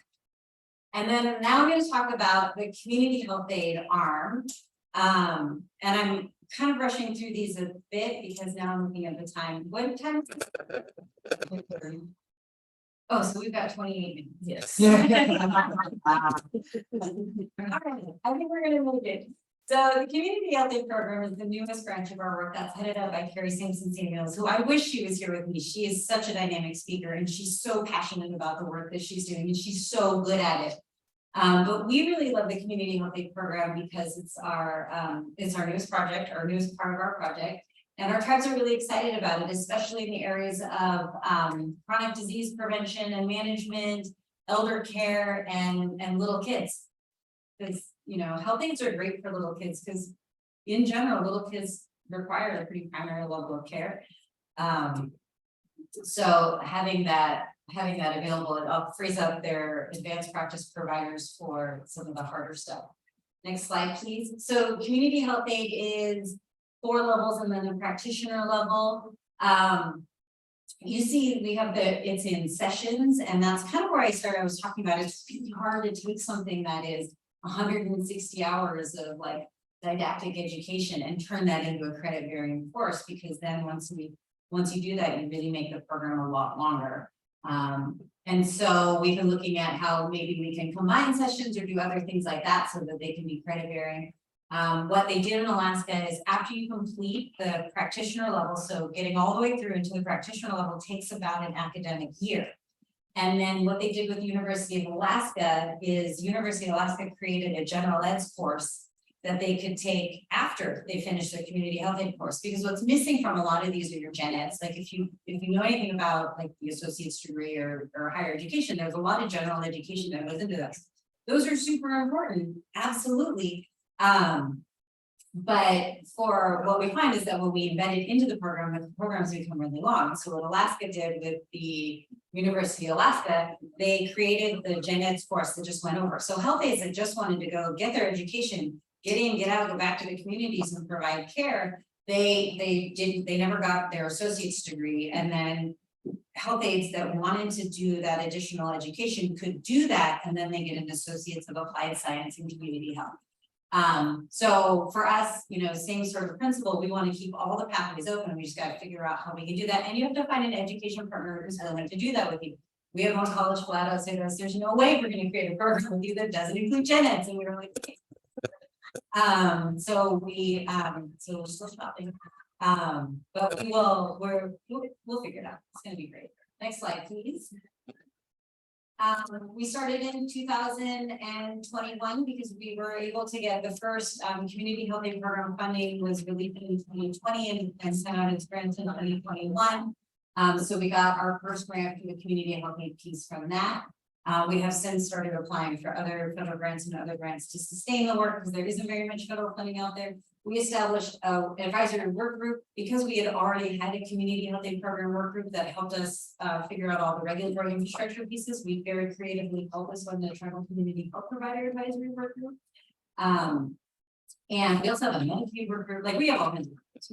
And then now I'm going to talk about the community health aid arm. And I'm kind of rushing through these a bit because now I'm looking at the time. What time is it? Oh, so we've got 28 minutes. Yes. All right, I think we're going to make it. So the Community Health Aid Program is the newest branch of our work that's headed up by Carrie Sampson Samuels, who I wish she was here with me. She is such a dynamic speaker and she's so passionate about the work that she's doing and she's so good at it. But we really love the Community Health Aid Program because it's our newest project, our newest part of our project. And our tribes are really excited about it, especially in the areas of chronic disease prevention and management, elder care, and little kids. Because, you know, health aides are great for little kids because in general, little kids require a pretty primary level of care. So having that available, it frees up their advanced practice providers for some of the harder stuff. Next slide, please. So community health aid is 4 levels and then the practitioner level. You see we have it's in sessions, and that's kind of where I started. I was talking about it's really hard to take something that is 160 hours of like didactic education and turn that into a credit bearing course, because then once you do that, you really make the program a lot longer. And so we've been looking at how maybe we can combine sessions or do other things like that so that they can be credit bearing. What they did in Alaska is after you complete the practitioner level, so getting all the way through into the practitioner level takes about an academic year. And then what they did with University of Alaska is University of Alaska created a general eds course that they could take after they finish their community health aid course. Because what's missing from a lot of these are your gen eds. Like if you know anything about like the associate's degree or higher education, there's a lot of general education that goes into this. Those are super important, absolutely. But for what we find is that when we embed it into the program, the programs become really long. So what Alaska did with the University of Alaska, they created the gen eds course that just went over. So health aides that just wanted to go get their education, get in, get out, go back to the communities and provide care, they never got their associate's degree. And then health aides that wanted to do that additional education could do that, and then they get an associates of applied science and community health. So for us, you know, same sort of principle, we want to keep all the pathways open. We just got to figure out how we can do that. And you have to find an education partner who's willing to do that with you. We have one college flat out say to us, there's no way we're going to create a program with you that doesn't include gen eds. And we were like, okay. So we're still shopping. But we'll figure it out. It's going to be great. Next slide, please. We started in 2021 because we were able to get the first community health aid program funding was released in 2020 and sent out its grants in 2021. So we got our first grant for the community health aid piece from that. We have since started applying for other federal grants and other grants to sustain the work because there isn't very much federal funding out there. We established an advisory work group because we had already had a community health aid program work group that helped us figure out all the regulatory infrastructure pieces. We very creatively helped us on the tribal community health provider advisory work group. And we also have a Medicaid work group. Like we have all kinds of groups.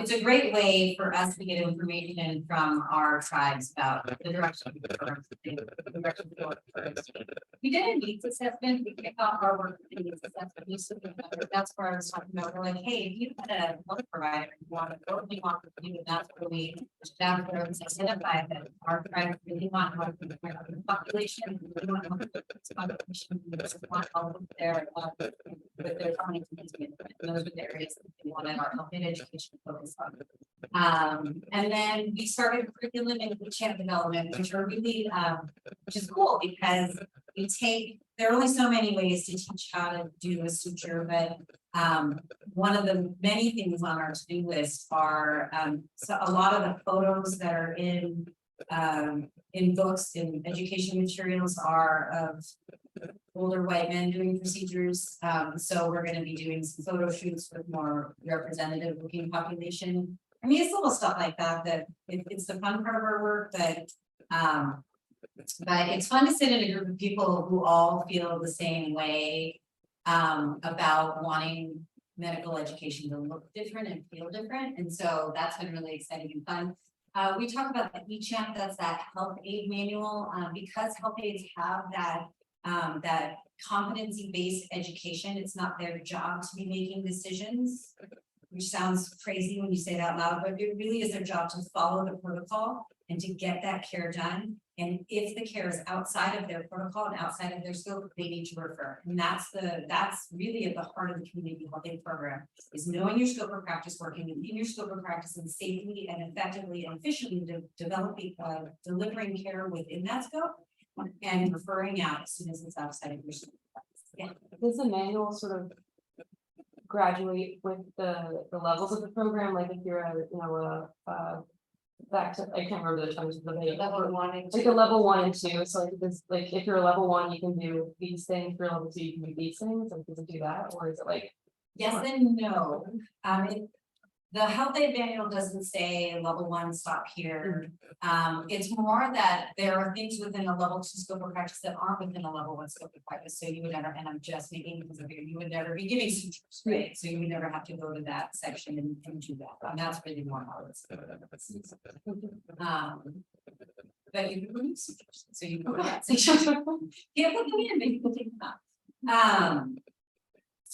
It's a great way for us to get information from our tribes about the direction of the programs. We did a needs assessment. We kicked off our work with the needs assessment. That's where I was talking about. We're like, hey, if you had a health provider, you want to go, we want to do it. That's where we identify that our tribes really want to help the population. We really want to help the population. We want to help their chronic disease management. Those are the areas that we wanted our health and education focus on. And then we started curriculum and bootcamp development, which are really which is cool because there are only so many ways to teach how to do a suture, but one of the many things on our to-do list are so a lot of the photos that are in books and education materials are of older white men doing procedures. So we're gonna be doing some photo shoots with more representative looking population. I mean, it's little stuff like that, it's the fun part of our work, but it's fun to sit in a group of people who all feel the same way about wanting medical education to look different and feel different. And so that's been really exciting and fun. We talk about the eChamp, that's that health aid manual, because health aides have that competency-based education. It's not their job to be making decisions, which sounds crazy when you say it out loud, but it really is their job to follow the protocol and to get that care done. And if the care is outside of their protocol and outside of their scope, they need to refer. And that's really at the heart of the community health aid program, is knowing your scope of practice, working within your scope of practice, and safely and effectively and efficiently developing delivering care within that scope and referring out as soon as it's outside of your scope of practice. Yeah. Does the manual sort of graduate with the levels of the program? Like if you're back to, I can't remember the terms of the video. Level 1 and 2. Like a level 1 and 2. So like this, like if you're a level 1, you can do these things. If you're level 2, you can do these things. Like does it do that, or is it like? Yes and no. The health aid manual doesn't say level 1 stop here. It's more that there are things within a level 2 scope of practice that aren't within a level 1 scope of practice. So you would never, and I'm just making because of here, you would never be giving sutures, right? So you would never have to go to that section and do that. And that's really more how it's. But you can remove sutures, so you can go to that section. Can't put them in, but you can take them out.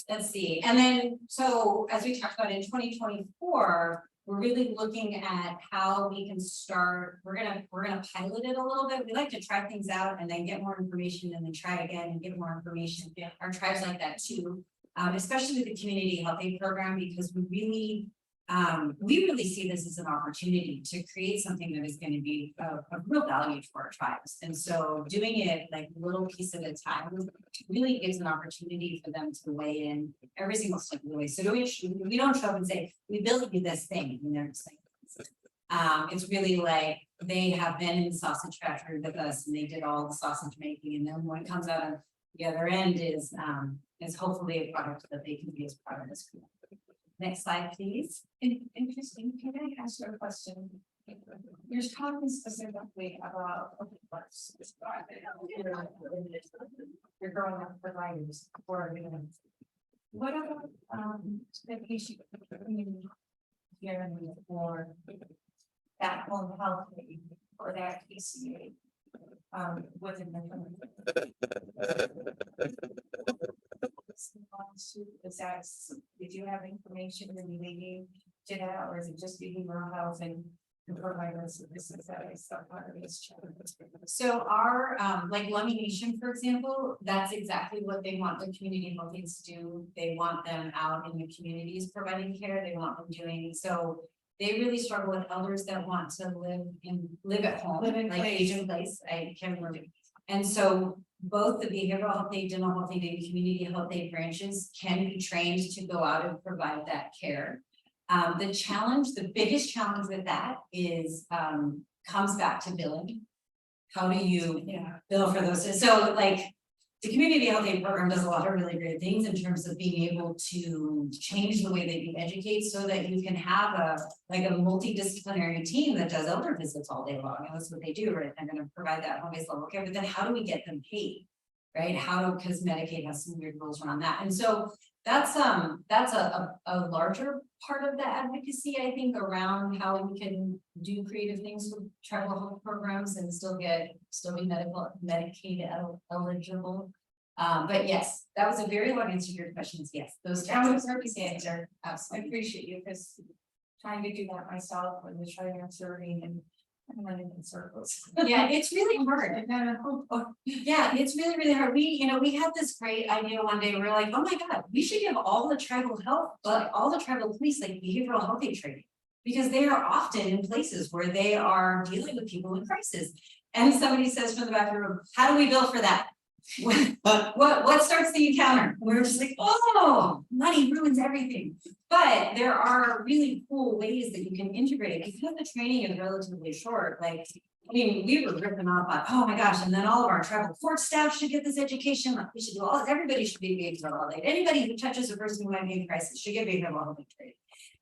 Let's see, and then, so as we talked about in 2024, we're really looking at how we can start, we're gonna pilot it a little bit. We like to try things out and then get more information and then try again and get more information. Our tribes like that too, especially with the community health aid program, because we really see this as an opportunity to create something that is going to be of real value for our tribes. And so doing it like a little piece at a time really gives an opportunity for them to weigh in every single step of the way. So we don't show up and say, we built you this thing, and they're just like, it's really like they have been in the sausage factory with us and they did all the sausage making, and then what comes out of the other end is hopefully a product that they can be as proud of as well. Next slide, please. Interesting. Can I ask you a question? You're talking specifically about you're growing up providers for what about the patient community here for that home health aid or that TCA within the is that, did you have information relating to that, or is it just behavioral health and providers services that is part of this? So our like Lummi Nation, for example, that's exactly what they want the community health aides to do. They want them out in the communities providing care. They want them doing so. They really struggle with elders that want to live at home, like age in place. I can't remember. And so both the behavioral health aid, dental health aid, and community health aid branches can be trained to go out and provide that care. The biggest challenge with that is comes back to billing. How do you bill for those? So like the community health aid program does a lot of really great things in terms of being able to change the way that you educate so that you can have a multidisciplinary team that does elder visits all day long. And that's what they do, right? They're going to provide that home-based level care, but then how do we get them paid, right? Because Medicaid has some weird rules around that. And so that's a larger part of the advocacy, I think, around how we can do creative things with tribal health programs and still be Medicaid eligible. But yes, that was a very long answer to your questions. Yes, those That was the answer. I appreciate you because trying to do that myself when we're trying to serving and I'm running in circles. Yeah, it's really hard. Yeah, it's really, really hard. We had this great idea one day. We're like, oh my God, we should give all the tribal health, but all the tribal police like behavioral health aid training, because they are often in places where they are dealing with people in crisis. And somebody says from the back of the room, how do we bill for that? What starts the encounter? We're just like, oh, money ruins everything. But there are really cool ways that you can integrate it because the training is relatively short. Like I mean, we were ripping off like, oh my gosh, and then all of our tribal court staff should get this education, like we should do all, everybody should be behavioral health aide. Anybody who touches a person who might be in crisis should get behavioral health aid training.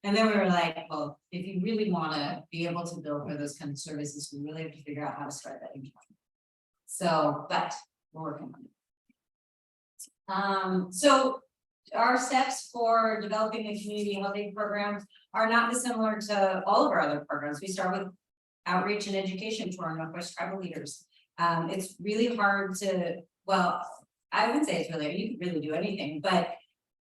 And then we were like, well, if you really wanna be able to build for those kind of services, we really have to figure out how to start that in. So, but we're working on it. So our steps for developing a community health aid program are not dissimilar to all of our other programs. We start with outreach and education to our Northwest tribal leaders. It's really hard to, well, I would say it's really, you can really do anything, but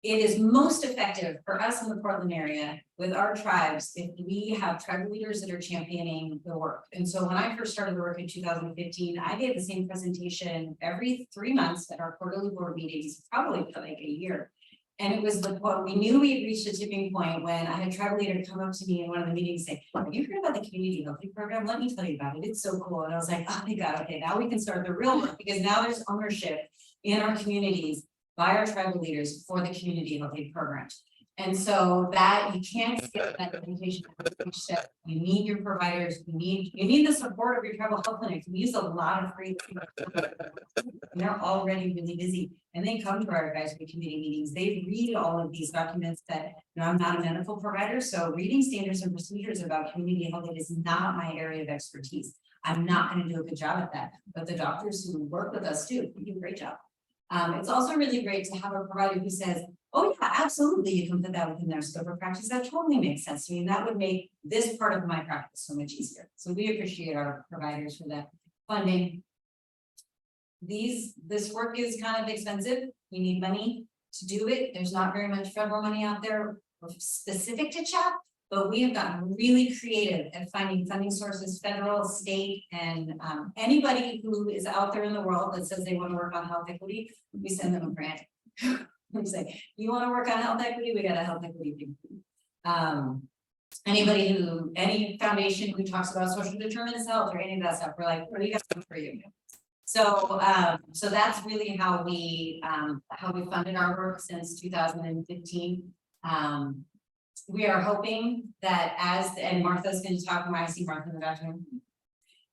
it is most effective for us in the Portland area with our tribes if we have tribal leaders that are championing the work. And so when I first started the work in 2015, I gave the same presentation every 3 months at our quarterly board meetings, probably for like a year. And it was the point, we knew we had reached a tipping point when I had a tribal leader come up to me in one of the meetings saying, have you heard about the community healthy program? Let me tell you about it. It's so cool. And I was like, oh my God, okay, now we can start the real work because now there's ownership in our communities by our tribal leaders for the community health aid program. And so that you can't skip that education step. You need your providers, you need the support of your tribal health clinics. We use a lot of free, and they're already really busy. And they come to our advisory committee meetings. They read all of these documents that, you know, I'm not a medical provider, so reading standards and procedures about community health aid is not my area of expertise. I'm not going to do a good job at that. But the doctors who work with us do a great job. It's also really great to have a provider who says, oh yeah, absolutely, you can put that within their scope of practice. That totally makes sense to me. And that would make this part of my practice so much easier. So we appreciate our providers for that funding. This work is kind of expensive. You need money to do it. There's not very much federal money out there specific to CHAP, but we have gotten really creative at finding funding sources, federal, state, and anybody who is out there in the world that says they want to work on health equity, we send them a grant. We say, you want to work on health equity? We got a health equity thing. Any foundation who talks about social determinants of health or any of that stuff, we're like, what do you got for you? So, so that's really how we funded our work since 2015. We are hoping that and Martha's going to talk more. I see Martha in the bathroom.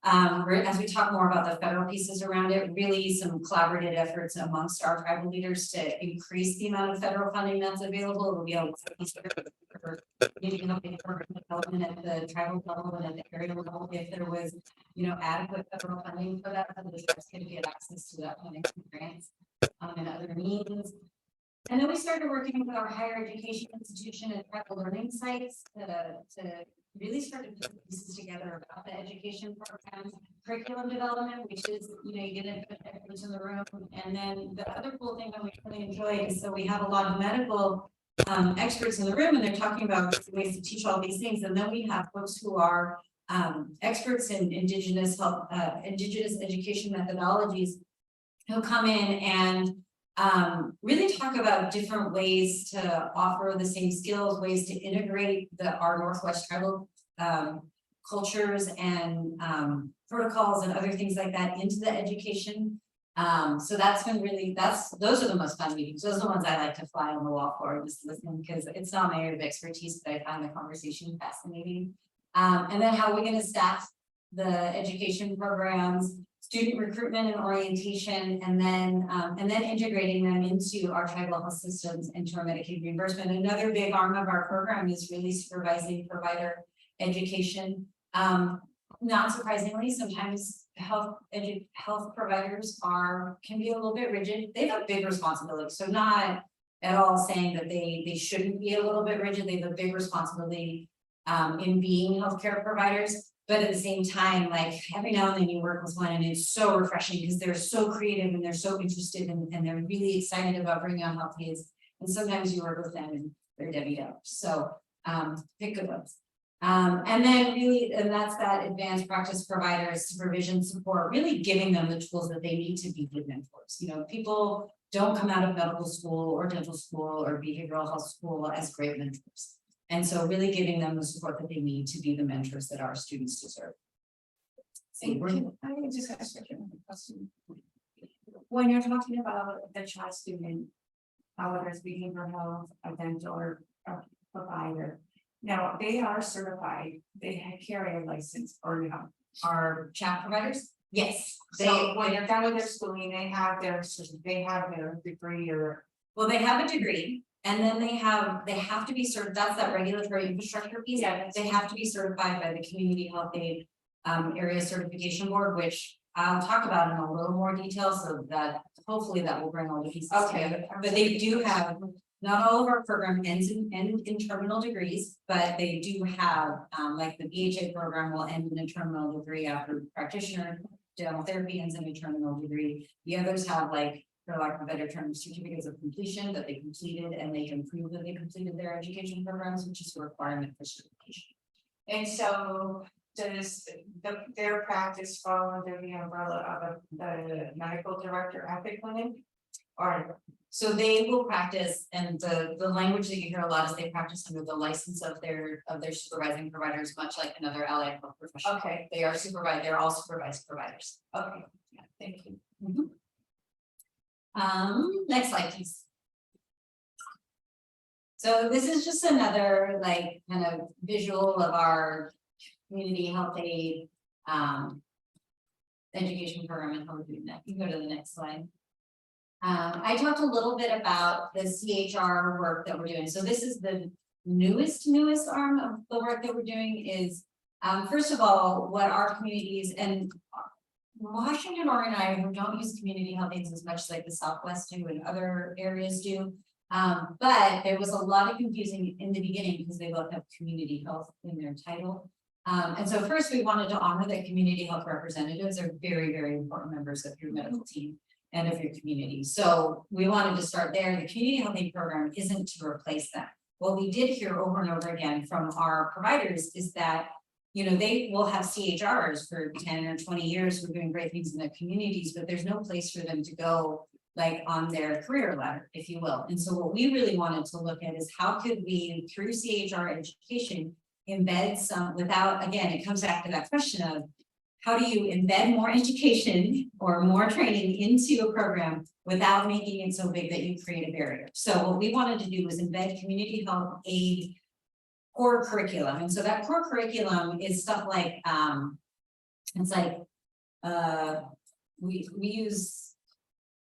As we talk more about the federal pieces around it, really some collaborative efforts amongst our tribal leaders to increase the amount of federal funding that's available. We'll be able to development at the tribal level and at the area level if there was, you know, adequate federal funding for that, the tribes can get access to that funding from grants and other means. And then we started working with our higher education institution and tribal learning sites to really start to put pieces together about the education program, curriculum development, which is, you know, you get experts in the room. And then the other cool thing that we really enjoyed is so we have a lot of medical experts in the room and they're talking about ways to teach all these things. And then we have folks who are experts in indigenous health, indigenous education methodologies who come in and really talk about different ways to offer the same skills, ways to integrate our Northwest tribal cultures and protocols and other things like that into the education. So that's been really, those are the most fun meetings. Those are the ones I like to fly on the wall for, just listening, because it's not my area of expertise, but I find the conversation fascinating. And then how are we going to staff the education programs, student recruitment and orientation, and then integrating them into our tribal health systems, into our Medicaid reimbursement. Another big arm of our program is really supervising provider education. Not surprisingly, sometimes health providers can be a little bit rigid. They have a big responsibility. So not at all saying that they shouldn't be a little bit rigid. They have a big responsibility in being healthcare providers. But at the same time, like every now and then you work with one and it's so refreshing because they're so creative and they're so interested and they're really excited about bringing on health aides. And sometimes you work with them and they're Debbie Downer. So pick good ones. And then really, and that's that advanced practice providers, supervision support, really giving them the tools that they need to be good mentors. You know, people don't come out of medical school or dental school or behavioral health school as great mentors. And so really giving them the support that they need to be the mentors that our students deserve. I just ask a question. When you're talking about the child student, whether it's behavioral health, a dental or a provider, Now, they are certified, they carry a license or no. Our chat providers, yes, So when they're done with their schooling, they have their degree or. well, they have a degree. And then they have to be certified, that's that regulatory infrastructure piece. Yeah. They have to be certified by the Community Health Aid Area Certification Board, which I'll talk about in a little more detail, so that hopefully that will bring all the pieces together. But they do have, not all of our program ends in terminal degrees, but they do have, like the BHA program will end in a terminal degree after practitioner dental therapy ends in a terminal degree. The others have, like, for lack of a better term, certificates of completion that they completed, and they can prove that they completed their education programs, which is a requirement for certification. And so does their practice fall under the umbrella of the medical director at the clinic? Or, So they will practice, and the language that you hear a lot is they practice under the license of their supervising providers, much like another allied health professional. okay, They are supervised, they're all supervised providers. okay, yeah, thank you. Next slide, please. So this is just another, like, kind of visual of our community health aid education program and how we're doing that. You can go to the next slide. I talked a little bit about the CHR work that we're doing. So this is the newest arm of the work that we're doing is, first of all, what our communities and Washington, Oregon, and Idaho don't use community health aides as much as like the Southwest do and other areas do. But there was a lot of confusing in the beginning because they both have community health in their title. And so first we wanted to honor that community health representatives are very, very important members of your medical team and of your community. So we wanted to start there. The community health aid program isn't to replace that. What we did hear over and over again from our providers is that, you know, they will have CHRs for 10 or 20 years who are doing great things in their communities, but there's no place for them to go, like on their career ladder, if you will. And so what we really wanted to look at is how could we, through CHR education, embed some without, again, it comes back to that question of how do you embed more education or more training into a program without making it so big that you create a barrier. So what we wanted to do was embed community health aid core curriculum. And so that core curriculum is stuff like, it's like, we use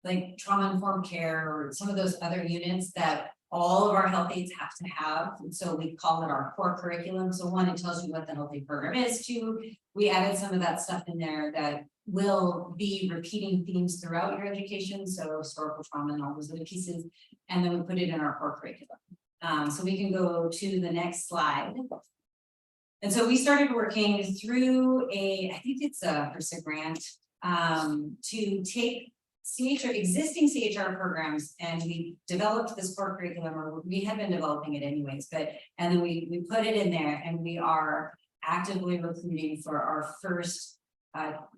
like trauma-informed care or some of those other units that all of our health aides have to have. And so we call it our core curriculum. So one, it tells you what the health aid program is. Two, we added some of that stuff in there that will be repeating themes throughout your education. So historical trauma and all those other pieces. And then we put it in our core curriculum. So we can go to the next slide. And so we started working through I think it's a HRSA grant, to take existing CHR programs, and we developed this core curriculum, or we had been developing it anyways, and then we put it in there, and we are actively recruiting for our first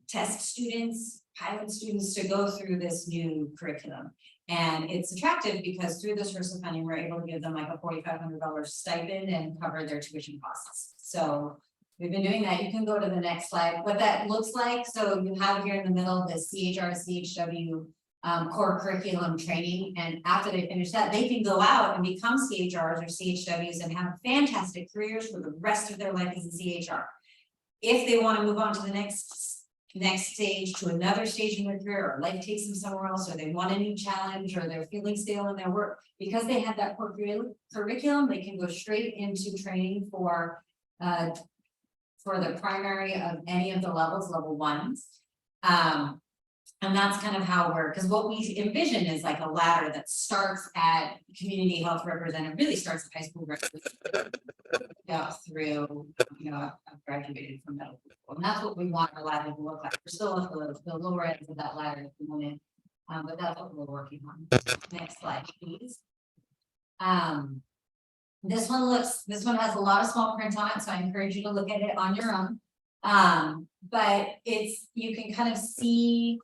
test students, pilot students to go through this new curriculum. And it's attractive because through this HRSA funding, we're able to give them like a $4,500 stipend and cover their tuition costs. So we've been doing that. You can go to the next slide. What that looks like. So you have here in the middle the CHR, CHW core curriculum training. And after they finish that, they can go out and become CHRs or CHWs and have fantastic careers for the rest of their life as a CHR. If they want to move on to the next stage, to another stage in their career, or life takes them somewhere else, or they want a new challenge, or they're feeling stale in their work, because they have that core curriculum, they can go straight into training for the primary of any of the levels, level ones. And that's kind of how because what we envision is like a ladder that starts at community health representative, really starts at high school representative, through, you know, I've graduated from medical school, and that's what we want our ladder to look like. We're still at the lower end of that ladder at the moment, but that's what we're working on. Next slide, please. This one has a lot of small print on it, so I encourage you to look at it on your own. But you can kind of see,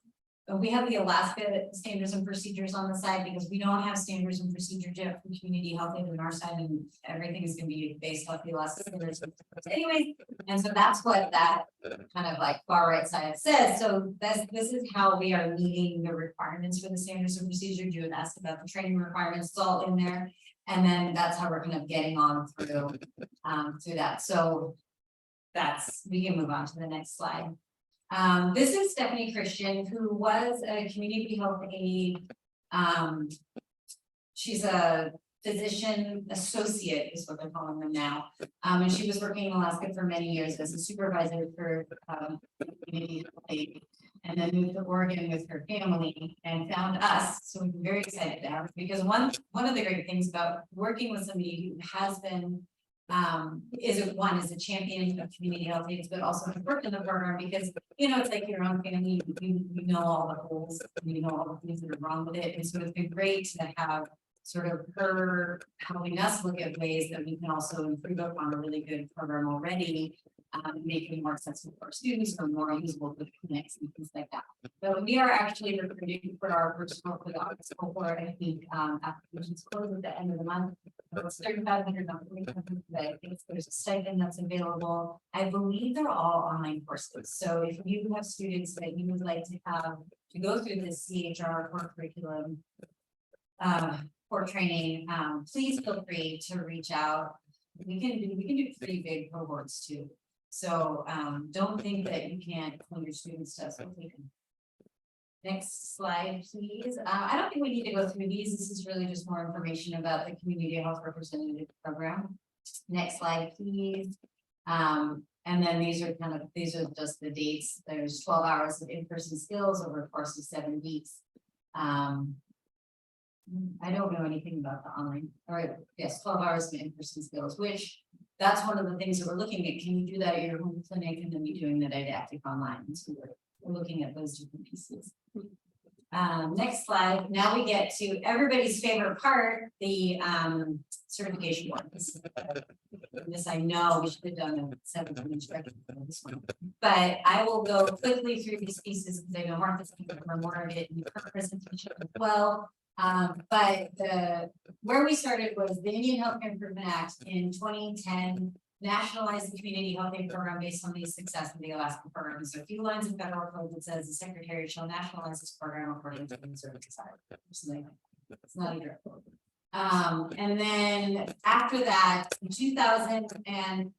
we have the Alaska standards and procedures on the side because we don't have standards and procedures yet for community health aid on our side, and everything is going to be based off the Alaska standards anyway. And so that's what that kind of like far right side says. So this is how we are meeting the requirements for the standards and procedures. You had asked about the training requirements, it's all in there. And then that's how we're kind of getting on through that. So we can move on to the next slide. This is Stephanie Christian, who was a community health aide. She's a physician associate is what they're calling them now. And she was working in Alaska for many years as a supervisor for community health aide, and then moved to Oregon with her family and found us. So we're very excited to have her, because one of the great things about working with somebody who has been is a champion of community health aides, but also has worked in the program, because it's like your own family, you know all the holes, you know all the things that are wrong with it. And so it's been great to have sort of her helping us look at ways that we can also improve upon a really good program already, making it more accessible for our students or more usable for the clinics and things like that. So we are actually recruiting for our first for the office cohort. I think applications close at the end of the month. It's 3,500 today. I think there's a stipend that's available. I believe they're all online courses. So if you have students that you would like to have to go through this CHR core curriculum for training, please feel free to reach out. We can do 3 big cohorts too. So don't think that you can't pull your students to us. Next slide, please. I don't think we need to go through these. This is really just more information about the community health representative program. Next slide, please. And then these are just the dates. There's 12 hours of in-person skills over a course of 7 weeks. I don't know anything about the online, or yes, 12 hours of in-person skills, which that's one of the things that we're looking at. Can you do that at your home clinic and then be doing the didactic online? So we're looking at those different pieces. Next slide. Now we get to everybody's favorite part, the certification board. This I know we should have done a 7-page record for this one, but I will go quickly through these pieces because I know Martha's going to cover more of it in her presentation as well. But where we started was the Indian Healthcare Improvement Act in 2010 nationalized the community health aid program based on the success of the Alaska program. So a few lines in federal code that says the secretary shall nationalize this program according to the Missouri Society. It's not a direct quote. And then after that, in 2015,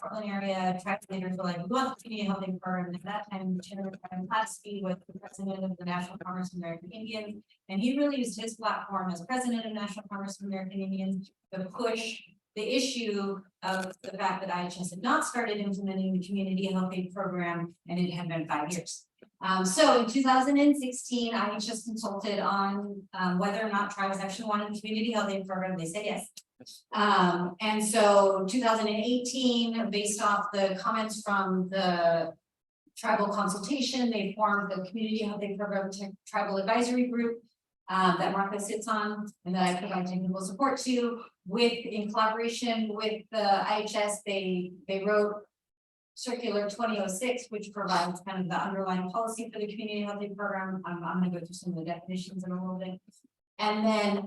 Portland area tribal leaders were like, we want the community health aid program. And at that time, Chairman Platsky was the president of the National Congress of American Indians. And he really used his platform as president of National Congress of American Indians to push the issue of the fact that IHS had not started implementing the community health aid program, and it had been 5 years. So in 2016, IHS consulted on whether or not tribes actually wanted a community health aid program. They said yes. And so 2018, based off the comments from the tribal consultation, they formed the community health aid program tribal advisory group that Martha sits on and that I provide technical support to. In collaboration with the IHS, they wrote Circular 2006, which provides kind of the underlying policy for the community health aid program. I'm going to go through some of the definitions in a little bit, and then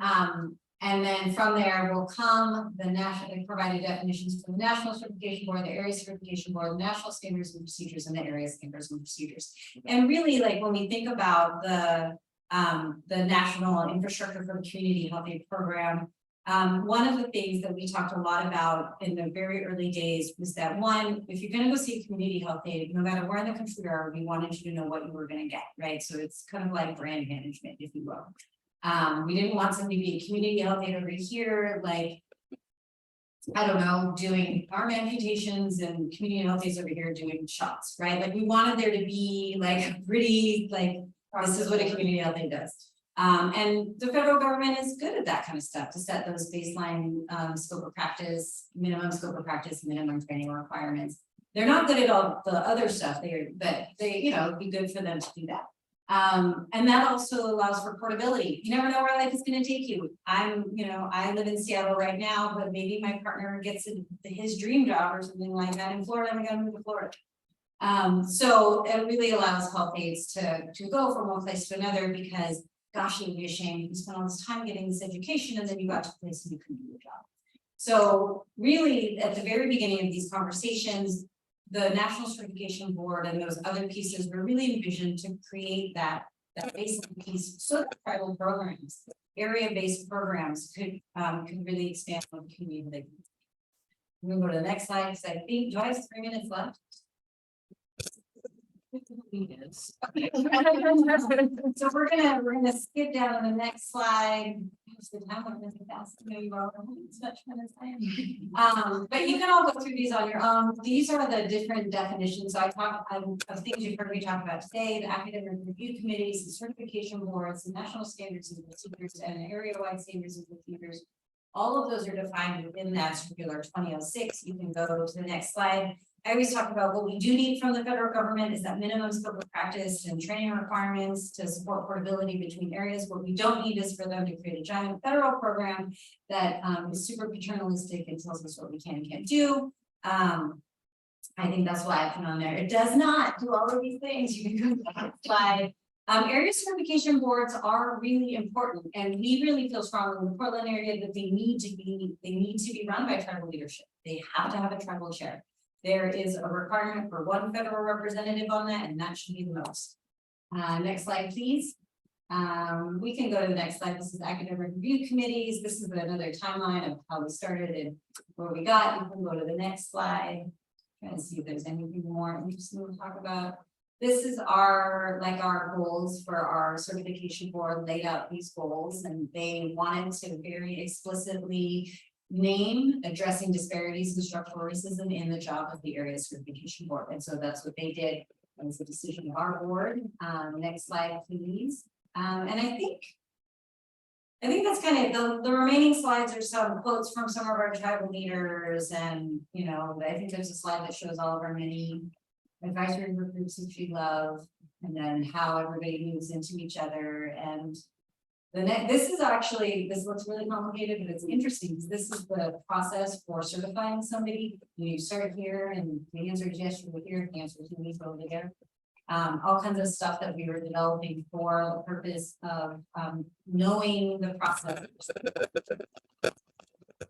from there will come the national. They provided definitions for the National Certification Board, the Area Certification Board, the National Standards and Procedures, and the Area Standards and Procedures. And really, like when we think about the national infrastructure for the community health aid program. One of the things that we talked a lot about in the very early days was that one, if you're going to go see a community health aid, no matter where in the country you are, we wanted you to know what you were going to get, right? So it's kind of like brand management, if you will. We didn't want somebody to be a community health aid over here, like, I don't know, doing arm amputations and community health aides over here doing shots, right? Like we wanted there to be like pretty, like, this is what a community health aid does. And the federal government is good at that kind of stuff to set those baseline scope of practice, minimum scope of practice, minimum training requirements. They're not good at all the other stuff. But they, it'd be good for them to do that. And that also allows for portability. You never know where life is going to take you. I live in Seattle right now, but maybe my partner gets his dream job or something like that in Florida. I'm going to move to Florida. So it really allows health aides to go from one place to another because gosh, it would be a shame you spent all this time getting this education and then you got to a place and you couldn't do your job. So really at the very beginning of these conversations, the National Certification Board and those other pieces were really envisioned to create that that basically these sort of tribal programs, area-based programs could really expand on the community. We'll go to the next slide, because I think, do I have 3 minutes left? Yes. So we're gonna skip down to the next slide. The time I'm really fast. I know you all don't have as much fun as I am. But you can all go through these on your own. These are the different definitions. So of things you've heard me talk about today: the academic review committees, the certification boards, the national standards and procedures, and area-wide standards and procedures. All of those are defined within that circular 2006. You can go to the next slide. I always talk about what we do need from the federal government is that minimum scope of practice and training requirements to support portability between areas. What we don't need is for them to create a giant federal program that is super paternalistic and tells us what we can and can't do. I think that's why I put on there. It does not do all of these things. You can go to that slide. Area certification boards are really important, and we really feel strongly in the Portland area that they need to be run by tribal leadership. They have to have a tribal chair. There is a requirement for 1 federal representative on that, and that should be the most. Next slide, please. We can go to the next slide. This is academic review committees. This is another timeline of how we started and where we got. You can go to the next slide. Trying to see if there's anything more interesting to talk about. This is our goals for our certification board, laid out these goals, and they wanted to very explicitly name addressing disparities and structural racism in the job of the area certification board. And so that's what they did. It was a decision of our board. Next slide, please. And I think that's kind of the remaining slides are some quotes from some of our tribal leaders. And, you know, I think there's a slide that shows all of our many advisory groups that we love, and then how everybody moves into each other. And this looks really complicated, but it's interesting because this is the process for certifying somebody. You start here, and the answer is yes, you go here, the answer is no, you go there. All kinds of stuff that we were developing for the purpose of knowing the process.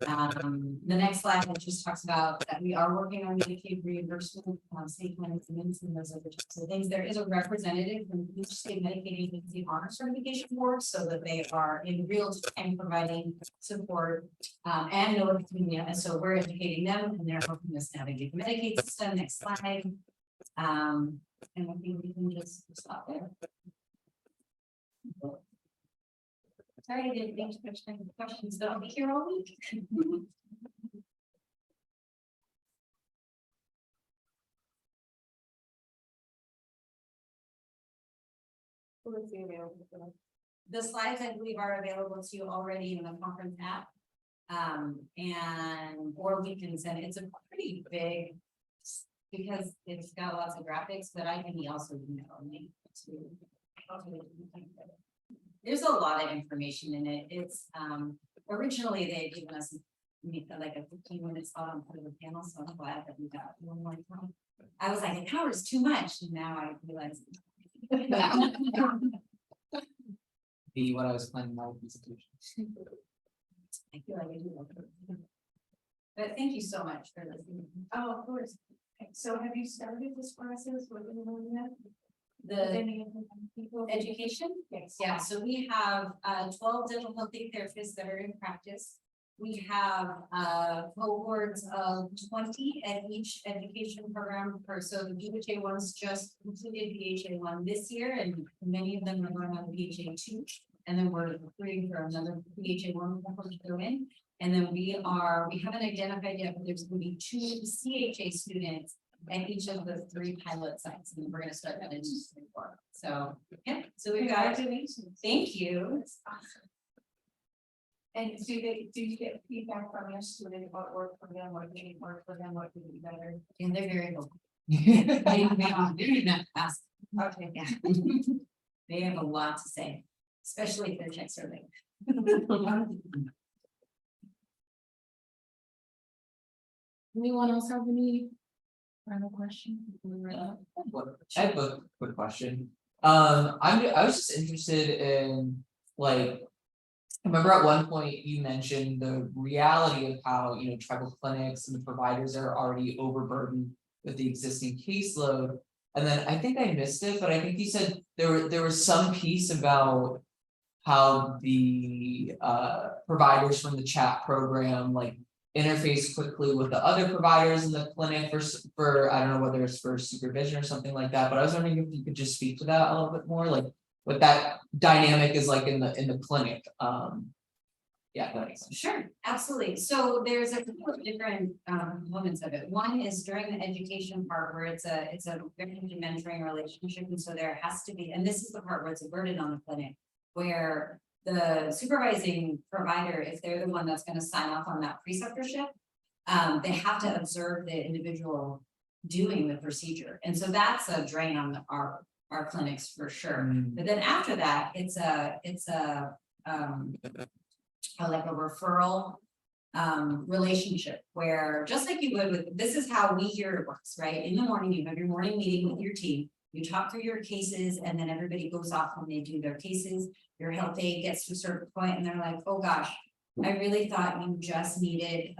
The next slide, which just talks about that we are working on Medicaid reimbursement, state management, and those other types of things. There is a representative from each state Medicaid agency on our certification board, so that they are in real time providing support and notifying them. And so we're educating them, and they're helping us navigate the Medicaid system. Next slide. And I think we can just stop there. Sorry, I didn't think to question questions, but I'll be here all week. The slides, I believe, are available to you already in the conference app. Or we can send it's a pretty big, because it's got lots of graphics, but I can also email me to. There's a lot of information in it. It's originally they had given us like a 15-minute slot on part of the panel, so I'm glad that we got one more time. I was like, an hour is too much, and now I realize. Be what I was planning my presentation. I feel like I do. But thank you so much for listening. Oh, of course. So have you started this process with anyone yet? The Any of the people? education? Yes. Yeah, so we have 12 dental healthy therapists that are in practice. We have cohorts of 20 at each education program so the BHA ones just completed BHA 1 this year, and many of them are going on BHA 2, and then we're recruiting for another BHA 1 cohort to go in. And then we haven't identified yet, but there's going to be 2 CHA students at each of the 3 pilot sites, and we're going to start that in 2024. So yeah, so we've got. Congratulations. Thank you. That's awesome. And do you get feedback from your student about work for them, what didn't work for them, what could be better? And they're very vocal. They not ask. Okay. Yeah. They have a lot to say, especially if they're check survey. Anyone else have any final question? I have a quick question. I was just interested in, like, I remember at one point you mentioned the reality of how, you know, tribal clinics and the providers are already overburdened with the existing caseload. And then I think I missed it, but I think you said there was some piece about. How the providers from the chat program like interface quickly with the other providers in the clinic for I don't know whether it's for supervision or something like that, but I was wondering if you could just speak to that a little bit more, like what that dynamic is like in the clinic. Yeah, that makes sense. Sure, absolutely. So there's a couple of different components of it. One is during the education part where it's a very mentoring relationship, and so there has to be, and this is the part where it's a burden on the clinic, where the supervising provider, if they're the one that's going to sign off on that preceptorship, they have to observe the individual doing the procedure, and so that's a drain on our clinics for sure. But then after that, it's a like a referral relationship where just like you would with, this is how we hear it works, right? In the morning, you have your morning meeting with your team, you talk through your cases, and then everybody goes off when they do their cases. Your health aide gets to a certain point and they're like, oh gosh, I really thought you just needed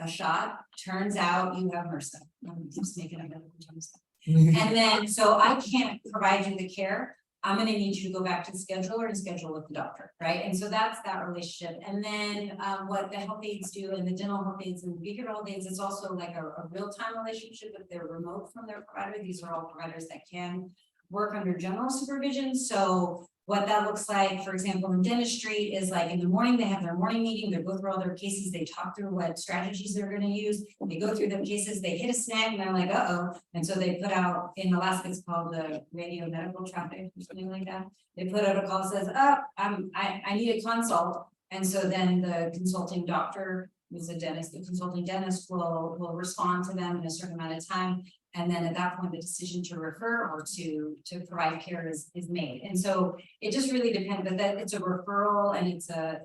a shot. Turns out you have MRSA. I'm just making up terms. And then, so I can't provide you the care. I'm gonna need you to go back to the scheduler and schedule with the doctor, right? And so that's that relationship. And then what the health aides do, and the dental health aides and the behavioral health aides, it's also like a real-time relationship if they're remote from their provider. These are all providers that can work under general supervision. So what that looks like, for example, in dentistry is like in the morning, they have their morning meeting, they go through all their cases, they talk through what strategies they're gonna use, they go through the cases, they hit a snag and they're like, uh-oh. And so they put out, in Alaska, it's called the radio medical traffic or something like that. They put out a call that says, oh, I need a consult. And so then the consulting doctor, who's a dentist, the consulting dentist will respond to them in a certain amount of time. And then at that point, the decision to refer or to provide care is made. And so it just really depends, but that it's a referral and it's a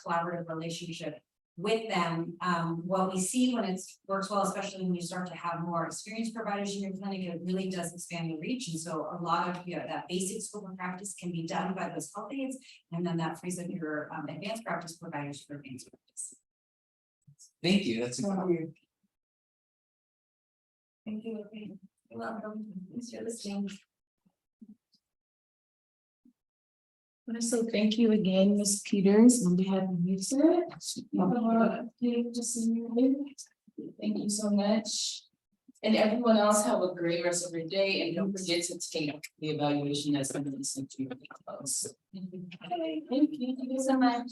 collaborative relationship with them. What we see when it works well, especially when you start to have more experienced providers in your clinic, it really does expand the reach. And so a lot of that basic scope of practice can be done by those health aides, and then that frees up your advanced practice providers for advanced practice. Thank you, that's a Thank you. You're welcome. Thanks for listening. So thank you again, Ms. Peters, on behalf of USET. Thank you so much. And everyone else have a great rest of your day, and don't forget to take the evaluation that's been listened to. Okay, thank you so much.